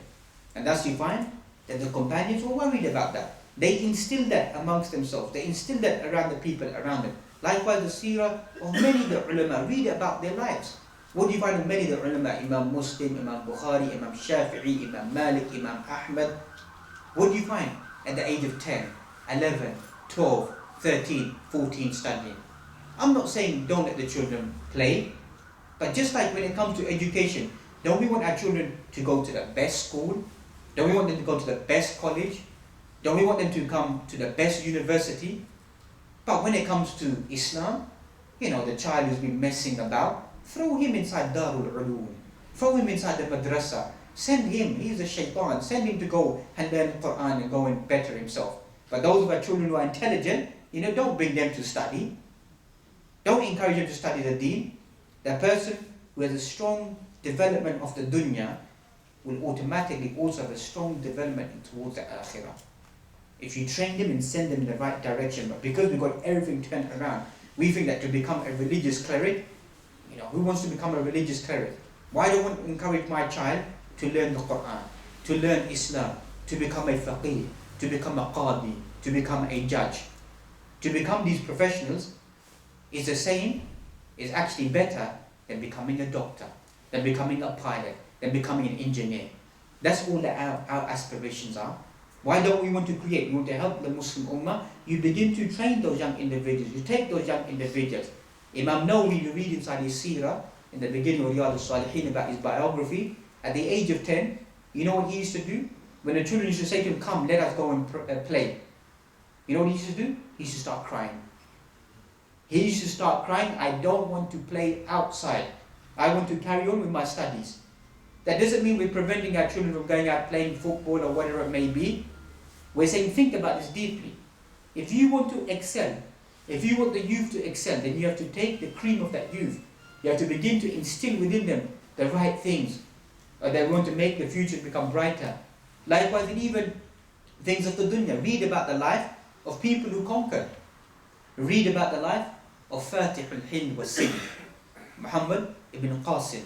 And thus you find that the companions were worried about that. They instilled that amongst themselves, they instilled that around the people around them. Likewise the seerah of many of the ulama, read about their lives. What do you find of many of the ulama? Imam Muslim, Imam Bukhari, Imam Shafi'i, Imam Malik, Imam Ahmad. What do you find at the age of 10, 11, 12, 13, 14 studying? I'm not saying don't let the children play, but just like when it comes to education, don't we want our children to go to the best school? Don't we want them to go to the best college? Don't we want them to come to the best university? But when it comes to Islam, you know, the child who's been messing about, throw him inside Darul Ulum, throw him inside the madrasa, send him, he's a shaitan, send him to go and learn the Quran and go and better himself. But those of our children who are intelligent, you know, don't bring them to study. Don't encourage them to study the deen. The person who has a strong development of the dunya will automatically also have a strong development towards the akhirah. If you train them and send them in the right direction, but because we've got everything turned around, we think that to become a religious cleric, you know, who wants to become a religious cleric? Why don't I want to encourage my child to learn the Quran, to learn Islam, to become a faqih, to become a qadi, to become a judge? To become these professionals is the same, is actually better than becoming a doctor, than becoming a pilot, than becoming an engineer. That's all that our aspirations are. Why don't we want to create? We want to help the Muslim Ummah. You begin to train those young individuals. You take those young individuals. Imam Nawawi, you read inside his seerah, in the beginning of Riyadh al-Salihin, about his biography, at the age of 10, you know what he used to do? When the children used to say to him, come, let us go and play. You know what he used to do? He used to start crying. He used to start crying, I don't want to play outside. I want to carry on with my studies. That doesn't mean we're preventing our children from going out playing football or whatever it may be. We're saying, think about this deeply. If you want to excel, if you want the youth to excel, then you have to take the cream of that youth. You have to begin to instill within them the right things that want to make the future become brighter. Likewise, in even things of the dunya, read about the life of people who conquered. Read about the life of Fatih al-Hind wa Sindh, Muhammad ibn Qasim.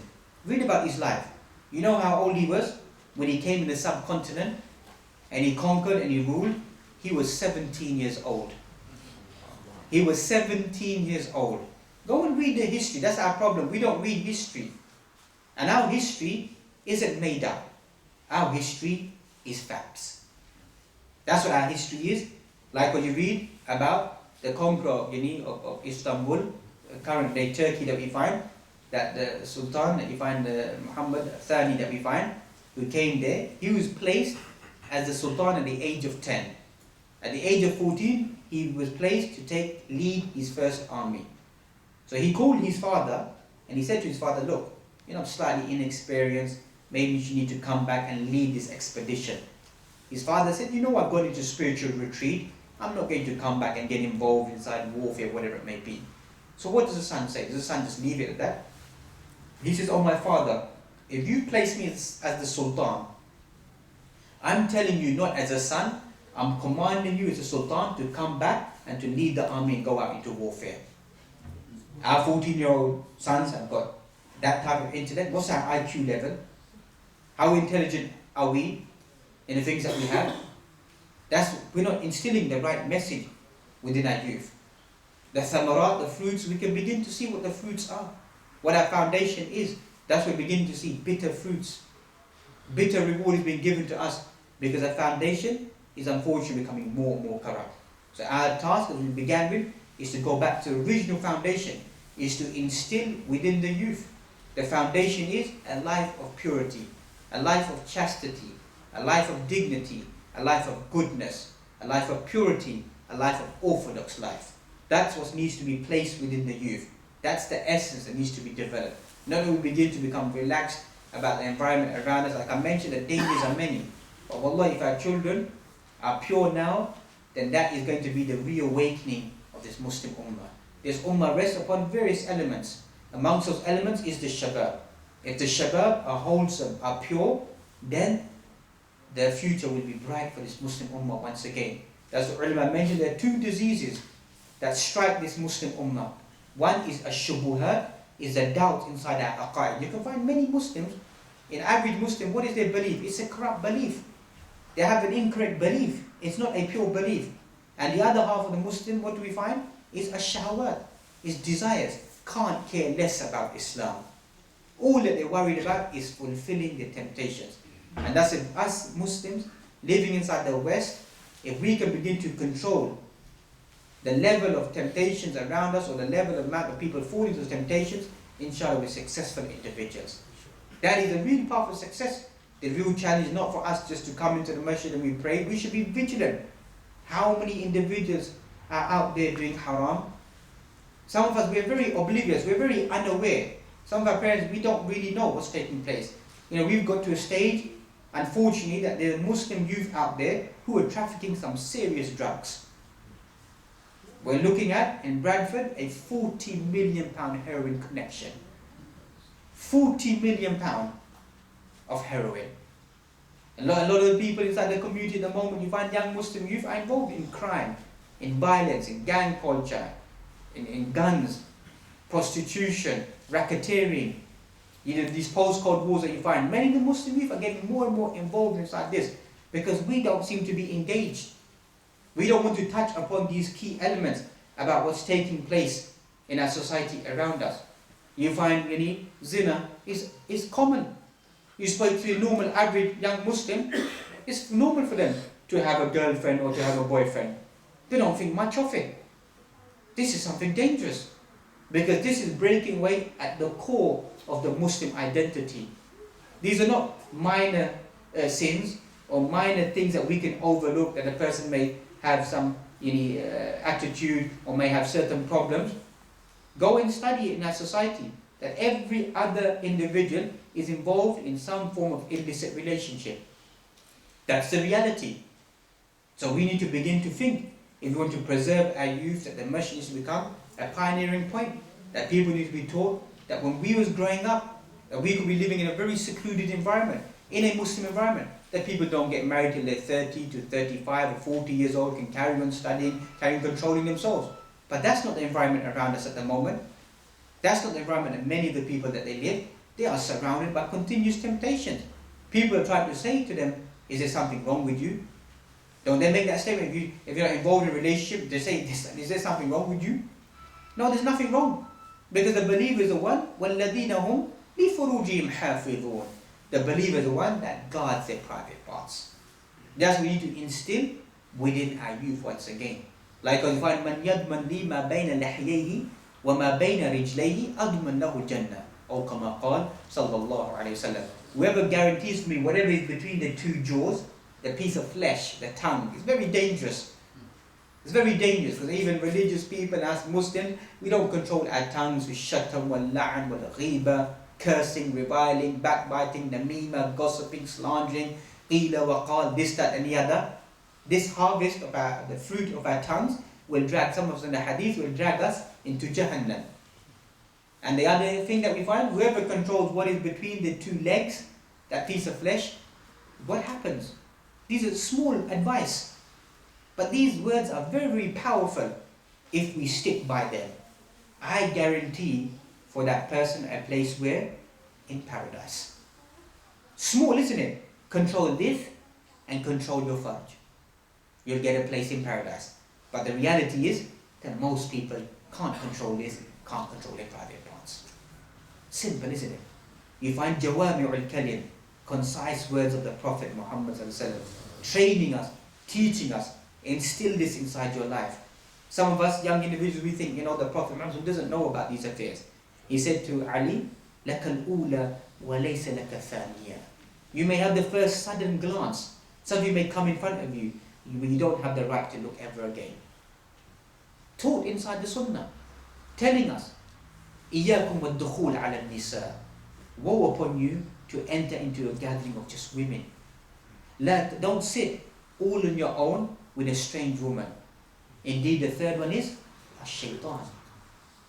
Read about his life. You know how old he was when he came in the subcontinent and he conquered and he ruled? He was 17 years old. He was 17 years old. Go and read the history. That's our problem. We don't read history. And our history isn't made up. Our history is facts. That's what our history is. Like what you read about the conqueror of Istanbul, current day Turkey that we find, that the Sultan that you find, the Muhammad Thani that we find, who came there, he was placed as the Sultan at the age of 10. At the age of 14, he was placed to lead his first army. So he called his father and he said to his father, look, I'm slightly inexperienced, maybe you need to come back and lead this expedition. His father said, I've gone into spiritual retreat, I'm not going to come back and get involved inside warfare, whatever it may be. So what does the son say? Does the son just leave it at that? He says, oh my father, if you place me as the Sultan, I'm telling you not as a son, I'm commanding you as a Sultan to come back and to lead the army and go out into warfare. Our 14-year-old sons have got that type of intellect. What's our IQ level? How intelligent are we in the things that we have? We're not instilling the right message within our youth. The thamarat, the fruits, we can begin to see what the fruits are. What our foundation is. That's when we begin to see bitter fruits. Bitter reward is being given to us because our foundation is unfortunately becoming more and more corrupt. So our task that we began with is to go back to the original foundation, is to instill within the youth. The foundation is a life of purity, a life of chastity, a life of dignity, a life of goodness, a life of purity, a life of orthodox life. That's what needs to be placed within the youth. That's the essence that needs to be developed. Not that we begin to become relaxed about the environment around us. Like I mentioned, the dangers are many. But wallah, if our children are pure now, then that is going to be the reawakening of this Muslim ummah. This ummah rests upon various elements. Amongst those elements is the shabab. If the shabab are wholesome, are pure, then the future will be bright for this Muslim ummah once again. That's what ulama mentioned. There are two diseases that strike this Muslim ummah. One is ash-shubuhat, is a doubt inside our aqaid. You can find many Muslims, an average Muslim, what is their belief? It's a corrupt belief. They have an incorrect belief. It's not a pure belief. And the other half of the Muslim, what do we find? Is ash-shahawat, is desires. Can't care less about Islam. All that they're worried about is fulfilling their temptations. And that's if us Muslims living inside the West, if we can begin to control the level of temptations around us, or the level of amount of people falling into those temptations, inshallah we're successful individuals. That is a real part of success. The real challenge is not for us just to come into the masjid and we pray. We should be vigilant. How many individuals are out there doing haram? Some of us, we're very oblivious, we're very unaware. Some of our parents, we don't really know what's taking place. We've got to a stage, unfortunately, that there are Muslim youth out there who are trafficking some serious drugs. We're looking at, in Bradford, a £40 million heroin connection. £40 million of heroin. A lot of the people inside the community at the moment, you find young Muslim youth are involved in crime, in violence, in gang culture, in guns, prostitution, racketeering. These post-Cold Wars that you find. Many of the Muslim youth are getting more and more involved inside this because we don't seem to be engaged. We don't want to touch upon these key elements about what's taking place in our society around us. You find zina is common. You spoke to a normal, average young Muslim, it's normal for them to have a girlfriend or to have a boyfriend. They don't think much of it. This is something dangerous because this is breaking away at the core of the Muslim identity. These are not minor sins or minor things that we can overlook, that a person may have some attitude or may have certain problems. Go and study it in our society, that every other individual is involved in some form of illicit relationship. That's the reality. So we need to begin to think, if we want to preserve our youth, that the masjid needs to become a pioneering point, that people need to be taught that when we was growing up, that we could be living in a very secluded environment, in a Muslim environment, that people don't get married till they're 30 to 35 or 40 years old, can carry on studying, carry on controlling themselves. But that's not the environment around us at the moment. That's not the environment that many of the people that they live. They are surrounded by continuous temptations. People are trying to say to them, is there something wrong with you? Don't they make that statement? If you're not involved in a relationship, they say, is there something wrong with you? No, there's nothing wrong. Because the believer is the one, وَالَّذِينَ هُمْ لِفُرُوجِهِمْ حَافِظُونَ. The believer is the one that guards their private parts. That's what we need to instill within our youth once again. Like you find, مَنْ يَضْمَنْ لِي مَا بَيْنَ لَحْيَيْهِ وَمَا بَيْنَ رِجْلَيْهِ أَضْمَنْ لَهُ الْجَنَّةِ. Or kama qala sallallahu alayhi wasallam. Whoever guarantees for me whatever is between the two jaws, the piece of flesh, the tongue, is very dangerous. It's very dangerous because even religious people, as Muslims, we don't control our tongues with shatam wal la'an wal ghiba, cursing, reviling, backbiting, namima, gossiping, slandering, qila wa qal, this, that and the other. This harvest of the fruit of our tongues will drag, some of us in the hadith, will drag us into Jahannam. And the other thing that we find, whoever controls what is between the two legs, that piece of flesh, what happens? These are small advice. But these words are very, very powerful if we stick by them. I guarantee for that person a place where? In paradise. Small, isn't it? Control this and control your farj. You'll get a place in paradise. But the reality is that most people can't control this, can't control their private parts. Simple, isn't it? You find jawami'ul kalim, concise words of the Prophet Muhammad ﷺ, training us, teaching us, instill this inside your life. Some of us young individuals, we think, the Prophet Muhammad doesn't know about these affairs. He said to Ali, لَكَ الْأُولَى وَلَيْسَ لَكَ ثَانِيَةً. You may have the first sudden glance. Some of you may come in front of you, you don't have the right to look ever again. Taught inside the Sunnah, telling us, إِيَّاكُمْ وَالدُّخُولَ عَلَى النِّسَاءِ. Woe upon you to enter into a gathering of just women. Don't sit all on your own with a strange woman. Indeed, the third one is shaitan.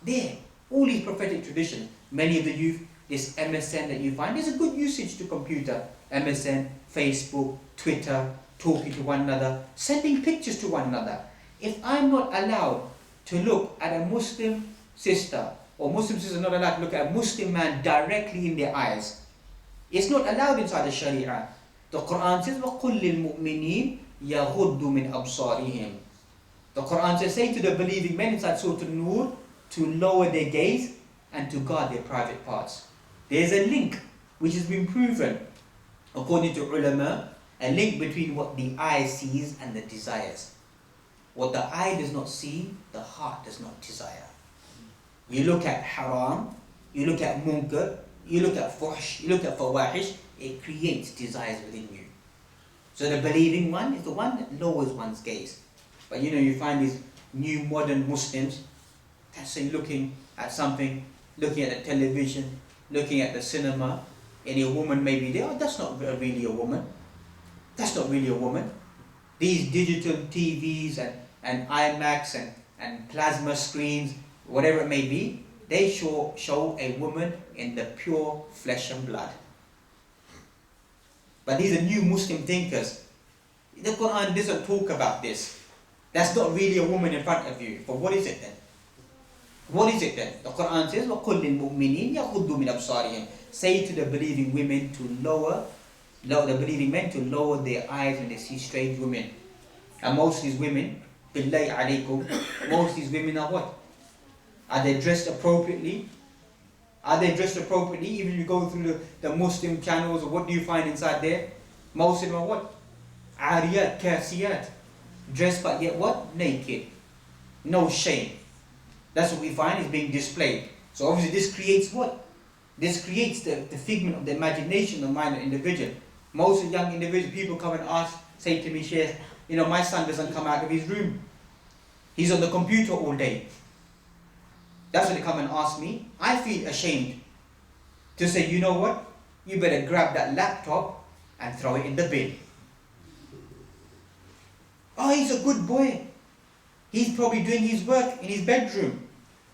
There, all these prophetic traditions, many of the youth, this MSN that you find, there's a good usage to computer. MSN, Facebook, Twitter, talking to one another, sending pictures to one another. If I'm not allowed to look at a Muslim sister, or Muslim sister not allowed to look at a Muslim man directly in their eyes, it's not allowed inside the Sharia. The Quran says, وَقُلْ لِلْمُؤْمِنِينَ يَغُضُّ مِنْ أَبْصَارِهِمْ. The Quran says, say to the believing men inside Surah An-Nur to lower their gaze and to guard their private parts. There's a link which has been proven, according to ulama, a link between what the eye sees and the desires. What the eye does not see, the heart does not desire. You look at haram, you look at munkar, you look at fuhsh, you look at fawahish, it creates desires within you. So the believing one is the one that lowers one's gaze. But you find these new modern Muslims, that's looking at something, looking at the television, looking at the cinema, and a woman may be there, oh, that's not really a woman. That's not really a woman. These digital TVs and IMAX and plasma screens, whatever it may be, they show a woman in the pure flesh and blood. But these are new Muslim thinkers. The Quran doesn't talk about this. That's not really a woman in front of you. But what is it then? What is it then? The Quran says, وَقُلْ لِلْمُؤْمِنِينَ يَغُضُّ مِنْ أَبْصَارِهِمْ. Say to the believing women to lower the believing men to lower their eyes when they see strange women. And most of these women, billahi alaykum, most of these women are what? Are they dressed appropriately? Are they dressed appropriately? Even if you go through the Muslim channels, what do you find inside there? Most of them are what? Ariyat, kasiyat. Dressed but yet what? Naked. No shame. That's what we find is being displayed. So obviously this creates what? This creates the figment of the imagination of the mind of the individual. Most of the young individuals, people come and say to me, Shaykh, my son doesn't come out of his room. He's on the computer all day. That's when they come and ask me. I feel ashamed to say, you know what? You better grab that laptop and throw it in the bin. Oh, he's a good boy. He's probably doing his work in his bedroom.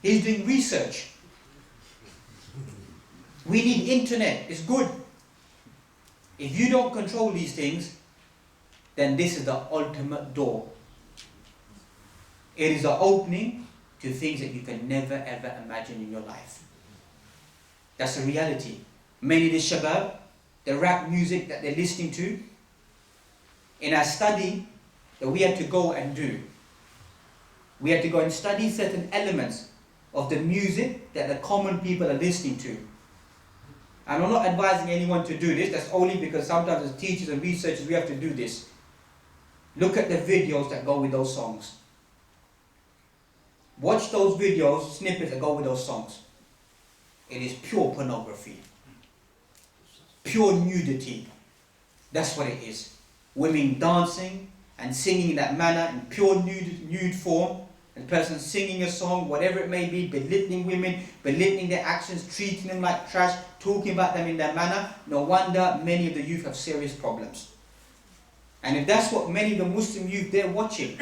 He's doing research. We need internet. It's good. If you don't control these things, then this is the ultimate door. It is the opening to things that you can never ever imagine in your life. That's a reality. Many of the shabab, the rap music that they're listening to, in our study that we had to go and do, we had to go and study certain elements of the music that the common people are listening to. And I'm not advising anyone to do this, that's only because sometimes as teachers and researchers we have to do this. Look at the videos that go with those songs. Watch those videos, snippets that go with those songs. It is pure pornography. Pure nudity. That's what it is. Women dancing and singing in that manner, in pure nude form. And the person singing a song, whatever it may be, belittling women, belittling their actions, treating them like trash, talking about them in that manner. No wonder many of the youth have serious problems. And if that's what many of the Muslim youth, they're watching,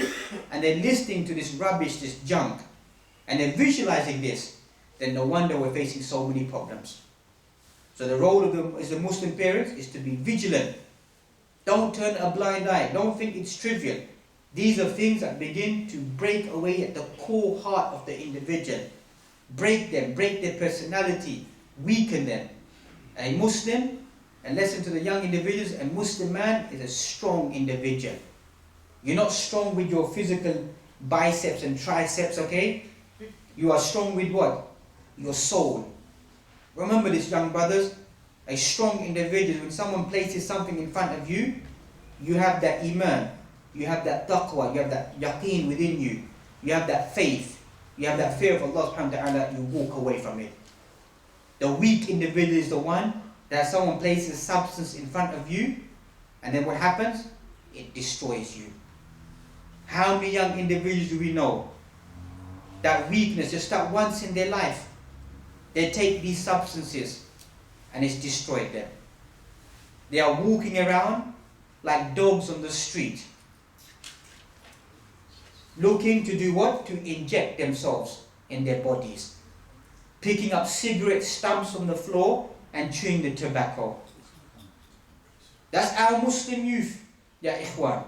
and they're listening to this rubbish, this junk, and they're visualizing this, then no wonder we're facing so many problems. So the role of the Muslim parents is to be vigilant. Don't turn a blind eye. Don't think it's trivial. These are things that begin to break away at the core heart of the individual. Break them, break their personality, weaken them. A Muslim, and listen to the young individuals, a Muslim man is a strong individual. You're not strong with your physical biceps and triceps, okay? You are strong with what? Your soul. Remember this, young brothers. A strong individual, when someone places something in front of you, you have that iman, you have that taqwa, you have that yaqeen within you, you have that faith, you have that fear of Allah subhanahu wa ta'ala, you walk away from it. The weak individual is the one that someone places substance in front of you, and then what happens? It destroys you. How many young individuals do we know that weakness just that once in their life, they take these substances and it's destroyed them. They are walking around like dogs on the street, looking to do what? To inject themselves in their bodies, picking up cigarette stumps from the floor and chewing the tobacco. That's our Muslim youth, ya ikhwan.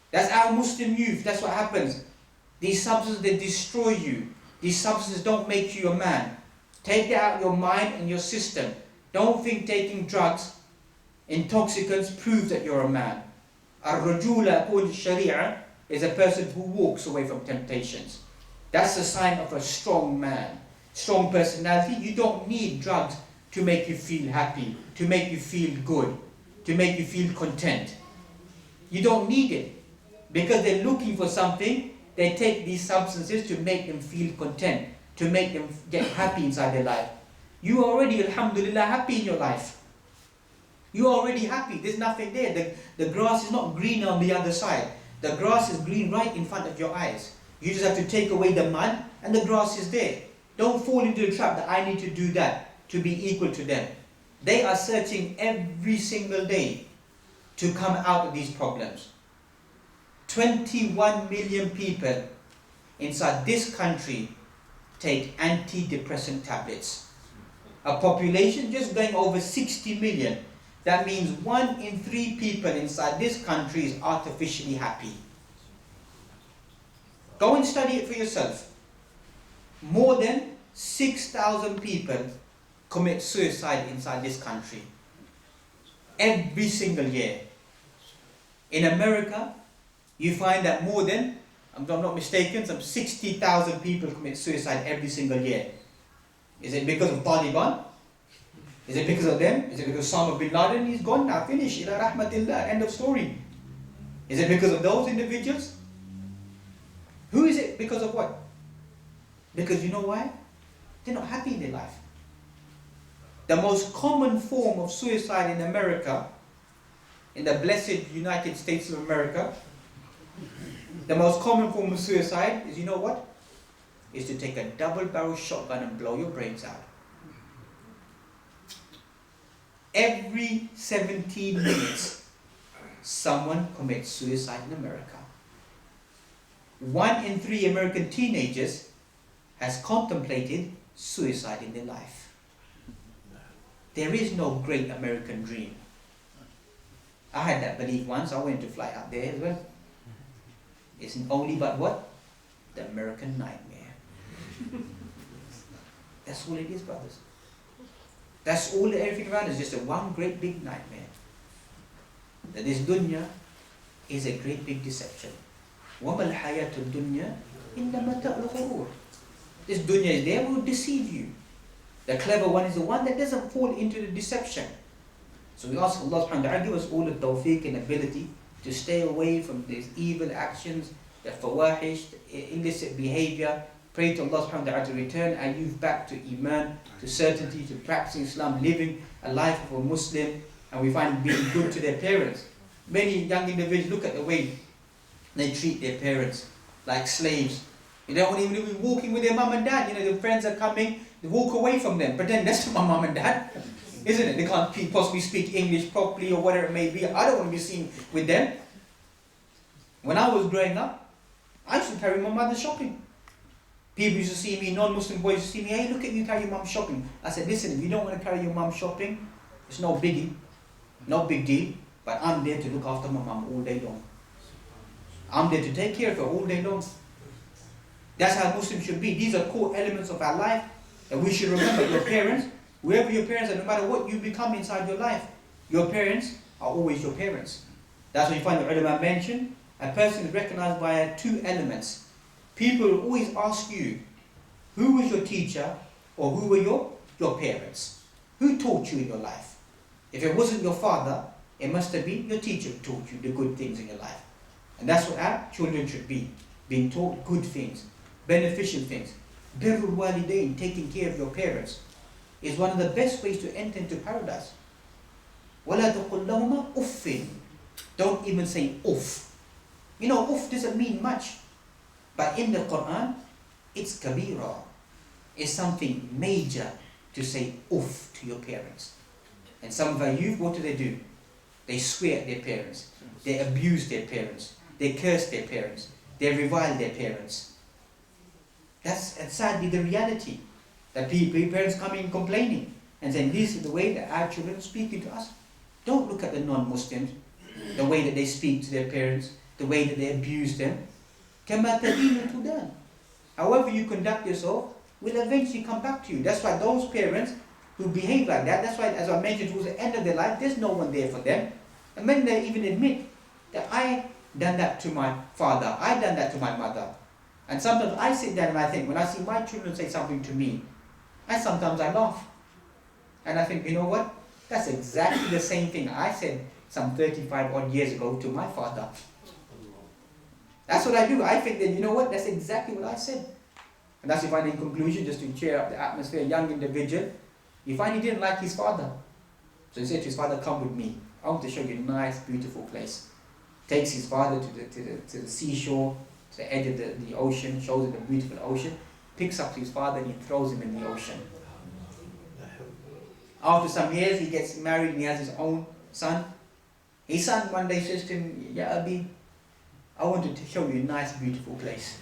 That's our Muslim youth. That's what happens. These substances, they destroy you. These substances don't make you a man. Take it out of your mind and your system. Don't think taking drugs, intoxicants, proves that you're a man. Ar-rajula, according to Sharia, is a person who walks away from temptations. That's a sign of a strong man. Strong personality. You don't need drugs to make you feel happy, to make you feel good, to make you feel content. You don't need it. Because they're looking for something, they take these substances to make them feel content, to make them get happy inside their life. You are already, alhamdulillah, happy in your life. You are already happy. There's nothing there. The grass is not green on the other side. The grass is green right in front of your eyes. You just have to take away the mud and the grass is there. Don't fall into the trap that I need to do that to be equal to them. They are searching every single day to come out of these problems. 21 million people inside this country take antidepressant tablets. A population just going over 60 million. That means 1 in 3 people inside this country is artificially happy. Go and study it for yourself. More than 6,000 people commit suicide inside this country every single year. In America, you find that more than, I'm not mistaken, some 60,000 people commit suicide every single year. Is it because of Taliban? Is it because of them? Is it because Osama bin Laden? He's gone now, finished, ila rahmatillah, end of story. Is it because of those individuals? Who is it because of what? Because you know why? They're not happy in their life. The most common form of suicide in America, in the blessed United States of America, the most common form of suicide is, you know what? Is to take a double-barrel shotgun and blow your brains out. Every 17 minutes, someone commits suicide in America. 1 in 3 American teenagers has contemplated suicide in their life. There is no great American dream. I had that belief once. I went to fly out there as well. It's only but what? The American nightmare. That's all it is, brothers. That's all, everything around is just a one great big nightmare. That this dunya is a great big deception. وَمَا الْحَيَاةُ الدُّنْيَا إِنَّمَا مَتَاعُ الْغُرُورِ. This dunya is there, will deceive you. The clever one is the one that doesn't fall into the deception. So we ask Allah subhanahu wa ta'ala, give us all the tawfiq and ability to stay away from these evil actions, the fawahish, the illicit behavior, Pray to Allah subhanahu wa ta'ala to return our youth back to Iman, to certainty, to practicing Islam, living a life of a Muslim, and we find being good to their parents. Many young individuals look at the way they treat their parents like slaves. They don't even be walking with their mum and dad. Their friends are coming, they walk away from them, pretend that's not my mum and dad. Isn't it? They can't possibly speak English properly or whatever it may be. I don't want to be seen with them. When I was growing up, I used to carry my mother shopping. People used to see me, non-Muslim boys used to see me, hey, look at you carry your mum shopping. I said, listen, if you don't want to carry your mum shopping, it's no biggie, no big deal, but I'm there to look after my mum all day long. I'm there to take care of her all day long. That's how Muslims should be. These are core elements of our life that we should remember. Your parents, whoever your parents are, no matter what you become inside your life, your parents are always your parents. That's what you find the ulama mention. A person is recognized by two elements. People will always ask you, who was your teacher or who were your parents? Who taught you in your life? If it wasn't your father, it must have been your teacher who taught you the good things in your life. And that's what our children should be, being taught good things, beneficial things. Birrul walidain, taking care of your parents, is one of the best ways to enter into paradise. وَلَا تَقُلْ لَهُمَا أُفٍّ. Don't even say uff. Uff doesn't mean much. But in the Quran, it's kabira. It's something major to say uff to your parents. And some of our youth, what do? They swear at their parents. They abuse their parents. They curse their parents. They revile their parents. That's sadly the reality. That parents come in complaining and saying, this is the way that our children are speaking to us. Don't look at the non-Muslims, the way that they speak to their parents, the way that they abuse them. كَمَا تَدِينُ تُدَانُ. However you conduct yourself will eventually come back to you. That's why those parents who behave like that, that's why, as I mentioned, towards the end of their life, there's no one there for them. And when they even admit that I done that to my father, I done that to my mother. And sometimes I sit down and I think, when I see my children say something to me, sometimes I laugh. And I think, you know what? That's exactly the same thing I said some 35 odd years ago to my father. That's what I do. I think that, you know what? That's exactly what I said. And that's, you find in conclusion, just to cheer up the atmosphere, a young individual, you find he didn't like his father. So he said to his father, come with me. I want to show you a nice, beautiful place. Takes his father to the seashore, to the edge of the ocean, shows him the beautiful ocean, picks up his father and he throws him in the ocean. After some years, he gets married and he has his own son. His son one day says to him, Ya Abi, I wanted to show you a nice, beautiful place.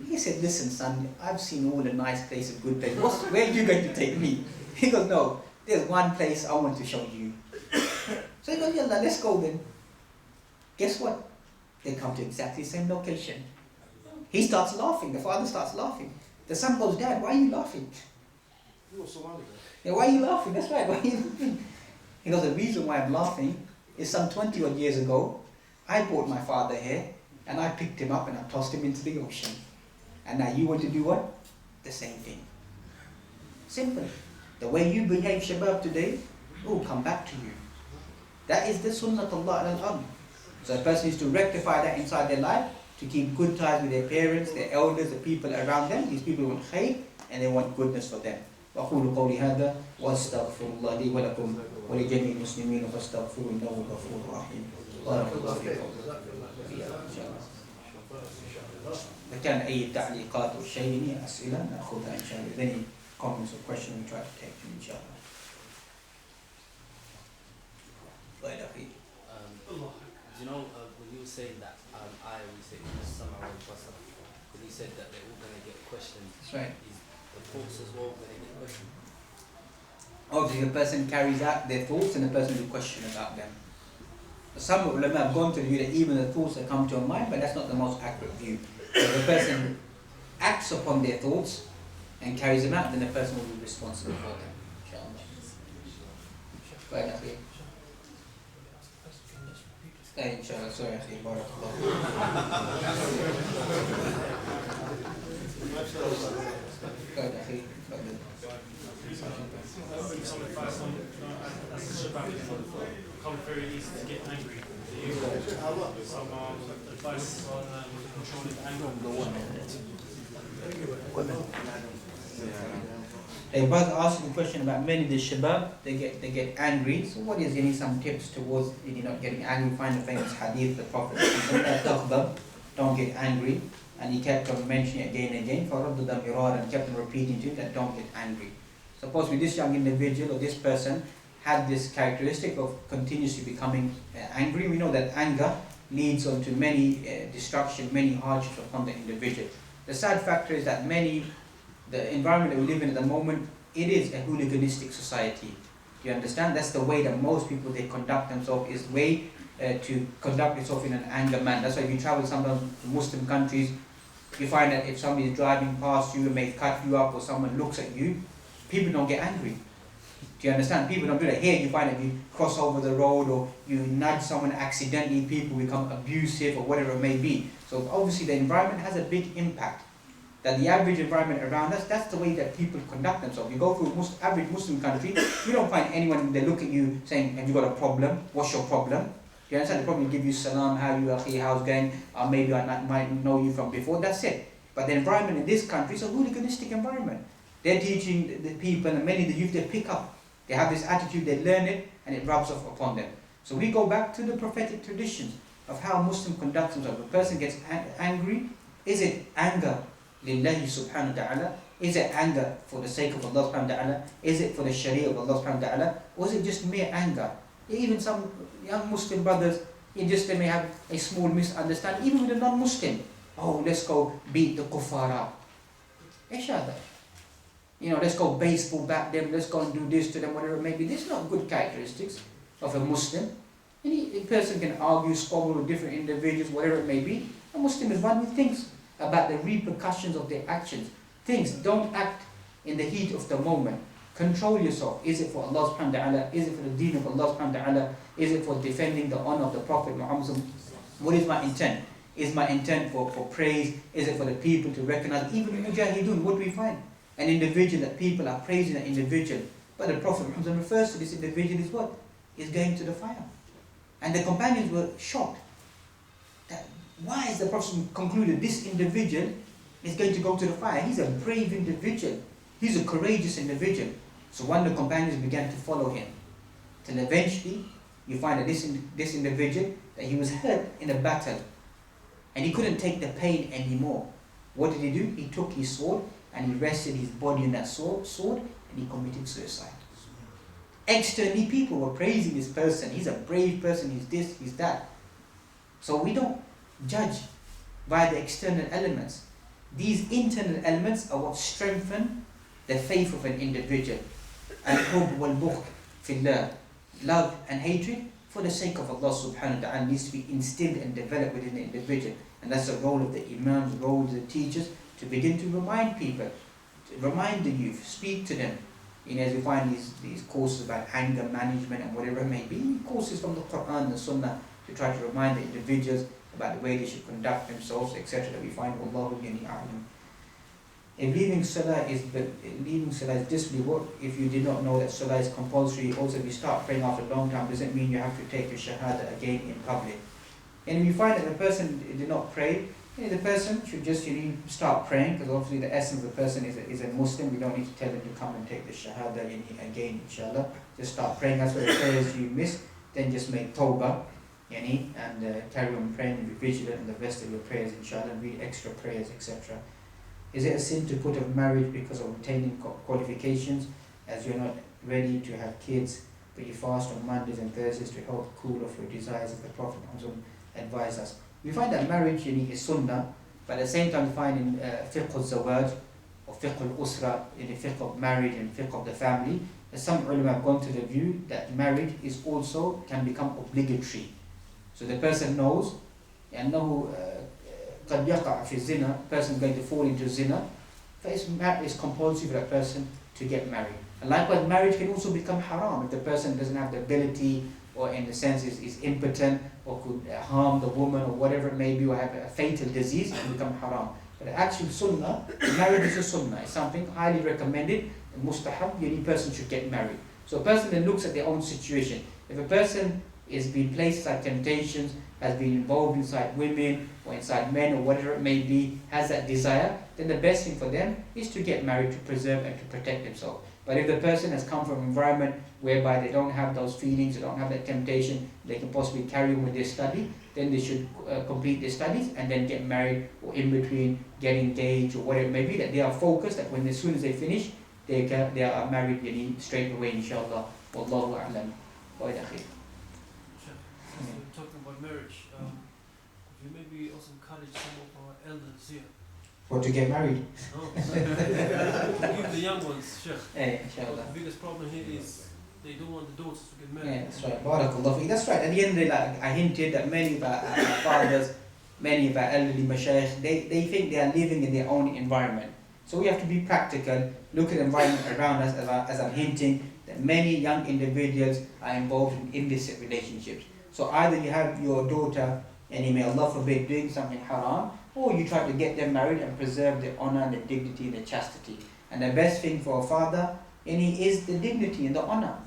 He said, listen son, I've seen all the nice places, good places. Where are you going to take me? He goes, no, there's one place I want to show you. So he goes, Yallah, let's go then. Guess what? They come to exactly the same location. He starts laughing, the father starts laughing. The son goes, Dad, why are you laughing? Yeah, why are you laughing? That's right, why are you laughing? He goes, the reason why I'm laughing is some 20 odd years ago, I brought my father here, and I picked him up and I tossed him into the ocean. And now you want to do what? The same thing. Simple. The way you behave, Shabab, today, will come back to you. That is the sunnatullah al-ard. So a person needs to rectify that inside their life, to keep good ties with their parents, their elders, the people around them. These people want khair, and they want goodness for them. وأقول قولي هذا وأستغفر الله لي ولكم ولجميع المسلمين فاستغفروه إنه غفور رحيم. بارك الله فيكم. إذا كان أي تعليقات أو شيء أسئلة نأخذها إن شاء الله. Any comments or questions we try to take them إن شاء الله. When you were saying that we said Hasnayn Murtaza Khan, when you said that they're all going to get questioned, that's right. Is the thoughts as well going to get questioned? Obviously, the person carries out their thoughts and the person will question about them. Some ulama have gone to the view that even the thoughts that come to your mind, but that's not the most accurate view. So the person acts upon their thoughts and carries them out, then the person will be responsible for them. Inshallah. Inshallah, sorry, akhi, barakallah. Some advice on as a Shabbat become very easy to get angry. Some advice on controlling anger. women. A brother asking a question about many of the shabab, they get angry. So what is some tips towards not getting angry? Find the famous hadith of the Prophet. Don't get angry. And he kept on mentioning it again and again. And kept on repeating to him that don't get angry. Suppose with this young individual or this person had this characteristic of continuously becoming angry. We know that anger leads on to many destruction, many hardships upon the individual. The sad factor is that the environment that we live in at the moment, it is a hooliganistic society. Do you understand? That's the way that most people, they conduct themselves, is way to conduct themselves in an anger manner. That's why if you travel sometimes to Muslim countries, you find that if somebody is driving past you and may cut you up or someone looks at you, people don't get angry. Do you understand? People don't do that. Here you find that you cross over the road or you nudge someone accidentally, people become abusive or whatever it may be. So obviously the environment has a big impact. That the average environment around us, that's the way that people conduct themselves. You go through average Muslim country, you don't find anyone, they look at you saying, have you got a problem? What's your problem? You understand? They probably give you salam, how you akhi, how's it going? Maybe I might know you from before, that's it. But the environment in this country is a hooliganistic environment. They're teaching the people, and many of the youth, they pick up. They have this attitude, they learn it, and it rubs off upon them. So we go back to the prophetic traditions of how Muslim conducts themselves. If a person gets angry, is it anger lillahi subhanahu wa ta'ala? Is it anger for the sake of Allah subhanahu wa ta'ala? Is it for the sharia of Allah subhanahu wa ta'ala? Or is it just mere anger? Even some young Muslim brothers, they may have a small misunderstanding, even with a non-Muslim. Oh, let's go beat the kuffara. Let's go baseball bat them, let's go and do this to them, whatever it may be. These are not good characteristics of a Muslim. Any person can argue, squabble with different individuals, whatever it may be. A Muslim is one who thinks about the repercussions of their actions. Don't act in the heat of the moment. Control yourself. Is it for Allah subhanahu wa ta'ala? Is it for the deen of Allah subhanahu wa ta'ala? Is it for defending the honor of the Prophet Muhammad? What is my intent? Is my intent for praise? Is it for the people to recognize? Even in Mujahideen, what do we find? An individual that people are praising that individual. But the Prophet Muhammad refers to this individual as what? Is going to the fire. And the companions were shocked. Why is the Prophet concluded this individual is going to go to the fire? He's a brave individual. He's a courageous individual. So one of the companions began to follow him. Till eventually, you find that this individual, that he was hurt in a battle. And he couldn't take the pain anymore. What did he do? He took his sword and he rested his body in that sword and he committed suicide. Externally, people were praising this person. He's a brave person, he's this, he's that. So we don't judge by the external elements. These internal elements are what strengthen the faith of an individual. Al-hub wal-bukh fillah. Love and hatred for the sake of Allah subhanahu wa ta'ala needs to be instilled and developed within the individual. And that's the role of the imams, the role of the teachers, to begin to remind people, to remind the youth, speak to them. As you find these courses about anger management and whatever it may be, courses from the Quran, the Sunnah, to try to remind the individuals about the way they should conduct themselves, etc. That we find Allahu a'lam. If leaving salah is disbelief, if you did not know that salah is compulsory, also if you start praying after a long time, doesn't mean you have to take your shahada again in public. And if you find that the person did not pray, the person should just start praying, because obviously the essence of the person is a Muslim. We don't need to tell them to come and take the shahada again, inshallah. Just start praying. As for the prayers you miss, then just make tawbah, and carry on praying and be vigilant in the rest of your prayers, inshallah, and read extra prayers, etc. Is it a sin to put off marriage because of obtaining qualifications, as you're not ready to have kids, but you fast on Mondays and Thursdays to help cool off your desires, as the Prophet advised us? We find that marriage is sunnah, but at the same time we find in fiqh al-zawaj or fiqh al-usra, in the fiqh of marriage and fiqh of the family, that some ulama have gone to the view that marriage is also can become obligatory. So the person knows, أنه قد يقع في الزنا, person is going to fall into zina, it's compulsory for that person to get married. And likewise, marriage can also become haram if the person doesn't have the ability, or in the sense is impotent, or could harm the woman, or whatever it may be, or have a fatal disease, and become haram. But the actual sunnah, marriage is a sunnah, it's something highly recommended, and mustahab, any person should get married. So a person then looks at their own situation. If a person is being placed inside temptations, has been involved inside women or inside men or whatever it may be, has that desire, then the best thing for them is to get married to preserve and to protect themselves. But if the person has come from an environment whereby they don't have those feelings, they don't have that temptation, they can possibly carry on with their study, then they should complete their studies and then get married, or in between get engaged or whatever it may be, that they are focused, that when as soon as they finish, they are married straight away, inshallah. Wallahu a'lam. Wa ila khair. Since we're talking about marriage, could you maybe also encourage some of our elders here? Or to get married. No. Give the young ones, Sheikh. Yeah, inshallah. The biggest problem here is they don't want the daughters to get married. Yeah, that's right. Barakallah fiqh. That's right. At the end of the day, like I hinted that many of our fathers, many of our elderly mashayikh, they think they are living in their own environment. So we have to be practical, look at the environment around us, as I'm hinting, that many young individuals are involved in illicit relationships. So either you have your daughter, and may Allah forbid, doing something haram, or you try to get them married and preserve their honor, the dignity, the chastity. And the best thing for a father is the dignity and the honor.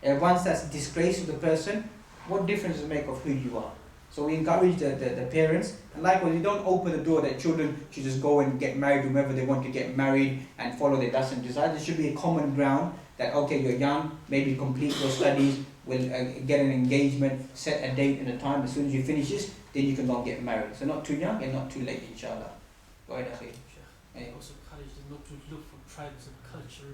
And once that's disgrace to the person, what difference does it make of who you are? So we encourage the parents, and likewise, you don't open the door that children should just go and get married whomever they want to get married and follow their lusts and desires. There should be a common ground that, okay, you're young, maybe complete your studies, will get an engagement, set a date and a time. As soon as you finish this, then you can go and get married. So not too young and not too late, inshallah. Go ahead, akhi. I also encourage them not to look for tribes and culture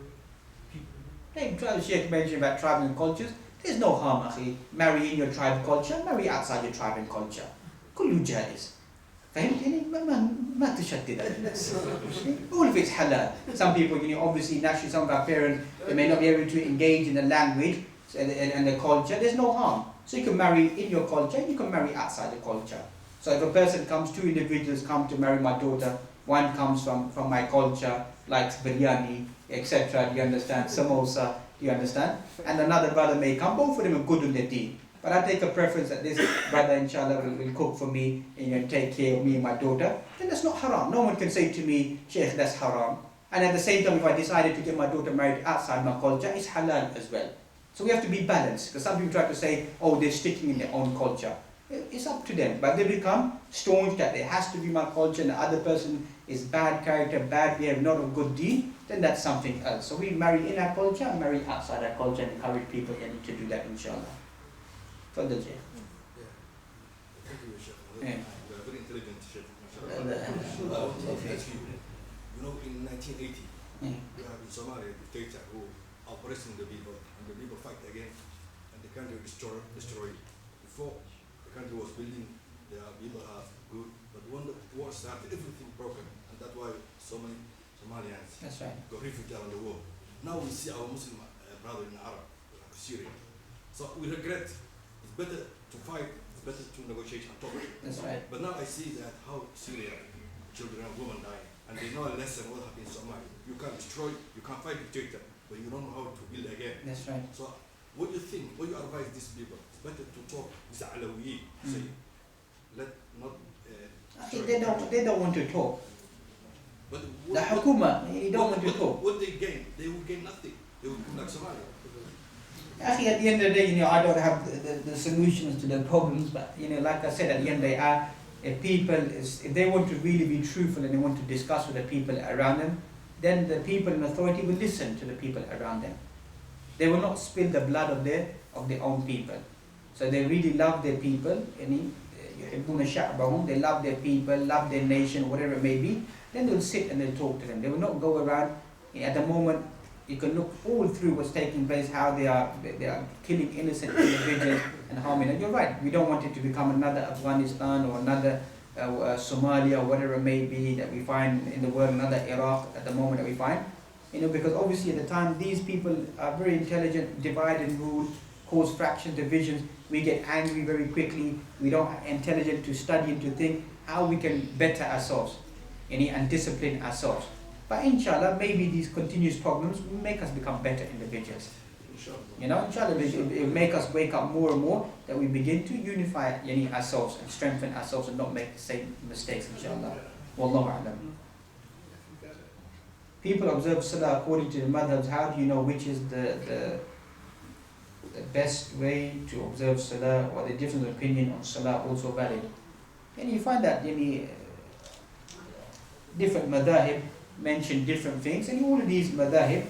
people. The Sheikh mentioned about tribes and cultures. There's no harm, akhi. Marry in your tribe culture, marry outside your tribe and culture. كله جائز. فهمت يعني ما تشتت الناس. All of it's halal. Some people, obviously, naturally, some of our parents, they may not be able to engage in the language and the culture. There's no harm. So you can marry in your culture, you can marry outside the culture. So if a person comes, two individuals come to marry my daughter, one comes from my culture, likes biryani, etc. Do you understand? Samosa, do you understand? And another brother may come, both of them are good on their deen. But I take a preference that this brother, inshallah, will cook for me and take care of me and my daughter. Then that's not haram. No one can say to me, Sheikh, that's haram. And at the same time, if I decided to get my daughter married outside my culture, it's halal as well. So we have to be balanced. Because some people try to say, oh, they're sticking in their own culture. It's up to them. But they become staunch that it has to be my culture and the other person is bad character, bad behavior, not a good deed, then that's something else. So we marry in our culture and marry outside our culture and encourage people to do that, inshallah. Fadal, Sheikh. Yeah. Thank you, Sheikh. Yeah. You are very intelligent, Sheikh. In 1980, we have in Somalia a dictator who oppressing the people, and the people fight again, and the country destroyed. Before, the country was building, the people are good, but when the war started, everything broken, and that's why so many Somalians got refugees around the world. Now we see our Muslim brother in Arab, like Syria. So we regret. It's better to fight, it's better to negotiate and talk. That's right. But now I see that how Syria, children and women die, and they know a lesson what happened in Somalia. You can destroy, you can fight dictator, but you don't know how to build again. That's right. So what do you think? What do you advise these people? It's better to talk with the Alawiyin, say, let not. I think they don't want to talk. But The Hukuma, they don't want to talk. What they gain? They will gain nothing. They will be like Somalia. Actually, at the end of the day, I don't have the solutions to the problems, but like I said, at the end of the day, if they want to really be truthful and they want to discuss with the people around them, then the people in authority will listen to the people around them. They will not spill the blood of their own people. So they really love their people, they love their people, love their nation, whatever it may be. Then they'll sit and they'll talk to them. They will not go around. At the moment, you can look all through what's taking place, how they are killing innocent individuals and harming. And you're right, we don't want it to become another Afghanistan or another Somalia or whatever it may be that we find in the world, another Iraq at the moment that we find. Because obviously at the time these people are very intelligent, divide and rule, cause fractions, divisions. We get angry very quickly. We don't have intelligence to study and to think how we can better ourselves and discipline ourselves. But inshallah, maybe these continuous problems will make us become better individuals. Inshallah, it will make us wake up more and more, that we begin to unify ourselves and strengthen ourselves and not make the same mistakes, inshallah. Wallahu a'lam. People observe salah according to the madhabs. How do you know which is the the best way to observe salah, or the difference of opinion on salah also valid. And you find that different madhahib mention different things, and all of these madhahib,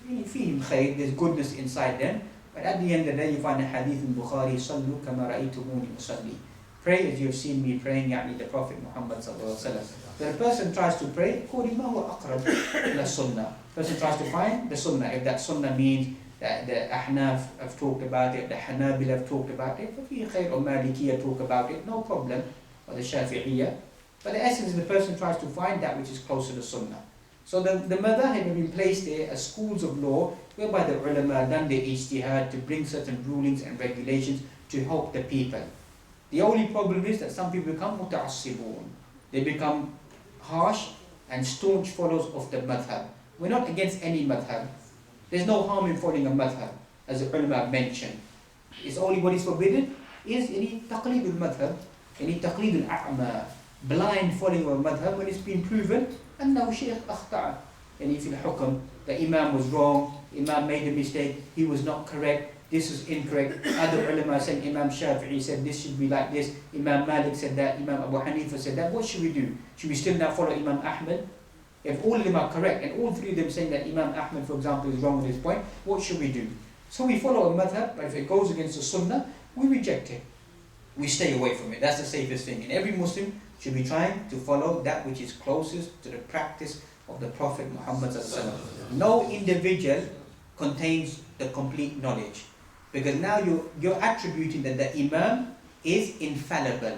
فيهم خير, there's goodness inside them. But at the end of the day, you find a hadith in Bukhari, صلوا كما رأيتموني أصلي. Pray as you have seen me praying, يعني the Prophet Muhammad sallallahu alaihi wasallam. When a person tries to pray, according to ما هو أقرب إلى السنة. Person tries to find the sunnah. If that sunnah means that the Ahnaf have talked about it, the Hanabil have talked about it, ففي خير, or Malikiya talk about it, no problem, or the Shafi'iyya. But the essence is the person tries to find that which is closer to sunnah. So the madhahib have been placed there as schools of law, whereby the ulama done their ijtihad to bring certain rulings and regulations to help the people. The only problem is that some people become muta'assibun. They become harsh and staunch followers of the madhab. We're not against any madhab. There's no harm in following a madhab, as the ulama mentioned. It's only what is forbidden is any taqleed al-madhab, any taqleed al-a'ma, blind following of a madhab when it's been proven أنه شيخ أخطأ يعني في الحكم, the imam was wrong, imam made a mistake, he was not correct, this is incorrect. Other ulama said, Imam Shafi'i said this should be like this, Imam Malik said that, Imam Abu Hanifa said that. What should we do? Should we still now follow Imam Ahmad? If all of them are correct and all three of them saying that Imam Ahmad, for example, is wrong with this point, what should we do? So we follow a madhab, but if it goes against the sunnah, we reject it. We stay away from it. That's the safest thing. And every Muslim should be trying to follow that which is closest to the practice of the Prophet Muhammad sallallahu alaihi wasallam. No individual contains the complete knowledge, because now you're attributing that the Imam is infallible.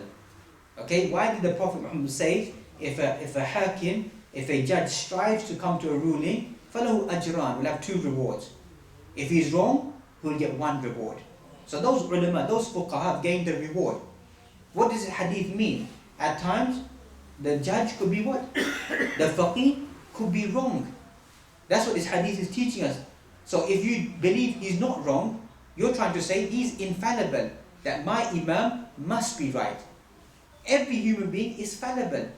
Okay, why did the Prophet Muhammad say if a hakim, if a judge strives to come to a ruling, falahu ajran, will have 2 rewards. If he's wrong, he'll get 1 reward. So those ulama, those fuqaha have gained the reward. What does the hadith mean? At times, the judge could be what? The faqih could be wrong. That's what this hadith is teaching us. So if you believe he's not wrong, you're trying to say he's infallible, that my imam must be right. Every human being is fallible,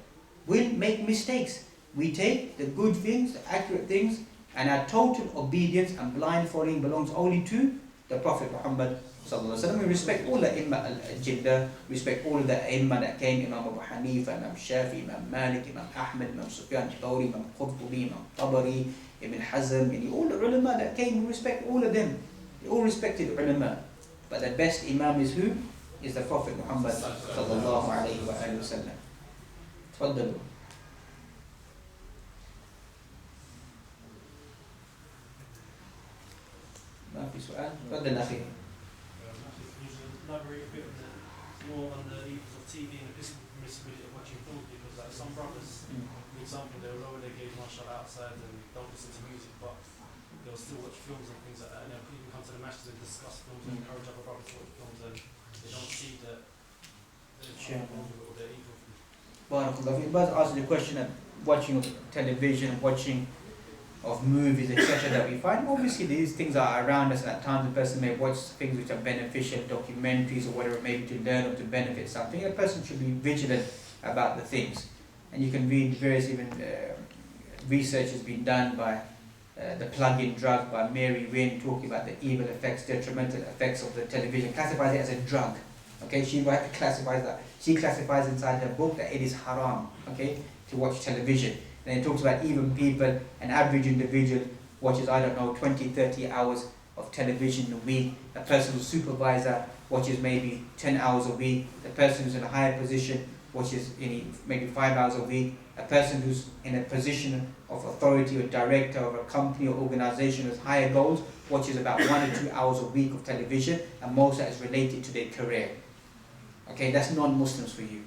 will make mistakes. We take the good things, the accurate things, and our total obedience and blind following belongs only to the Prophet Muhammad sallallahu alaihi wasallam. We respect all the Imam al-Jiddah, respect all the Imam that came, Imam Abu Hanifa, Imam Shafi, Imam Malik, Imam Ahmad, Imam Sufyan al-Thawri, Imam Qurtubi, Imam Tabari, Ibn Hazm, all the ulama that came, we respect all of them. They all respected ulama. But the best Imam is who? Is the Prophet Muhammad sallallahu alaihi wasallam. تفضلوا. ما في سؤال؟ تفضل أخي. Elaborate a bit more on the evils of TV and the permissibility of watching film, because like some brothers, for example, they'll lower their gaze mashallah outside and don't listen to music, but they'll still watch films and things like that, and they'll even come to the masjid and discuss films and encourage other brothers to watch films, and they don't see that they're or they're evil. Barakallah. If you ask the question of watching television, watching of movies, etc. that we find, obviously these things are around us, and at times a person may watch things which are beneficial, documentaries or whatever, maybe to learn or to benefit something. A person should be vigilant about the things. And you can read various even research has been done by the plug-in drug by Mary Wynn, talking about the evil effects, detrimental effects of the television, classifies it as a drug. Okay, she classifies that. She classifies inside her book that it is haram, okay, to watch television. And it talks about even people, an average individual watches, 20, 30 hours of television a week. A person who's supervisor watches maybe 10 hours a week. The person who's in a higher position watches maybe 5 hours a week. A person who's in a position of authority or director of a company or organization with higher goals watches about 1 or 2 hours a week of television, and most of that is related to their career. Okay, that's non-Muslims for you.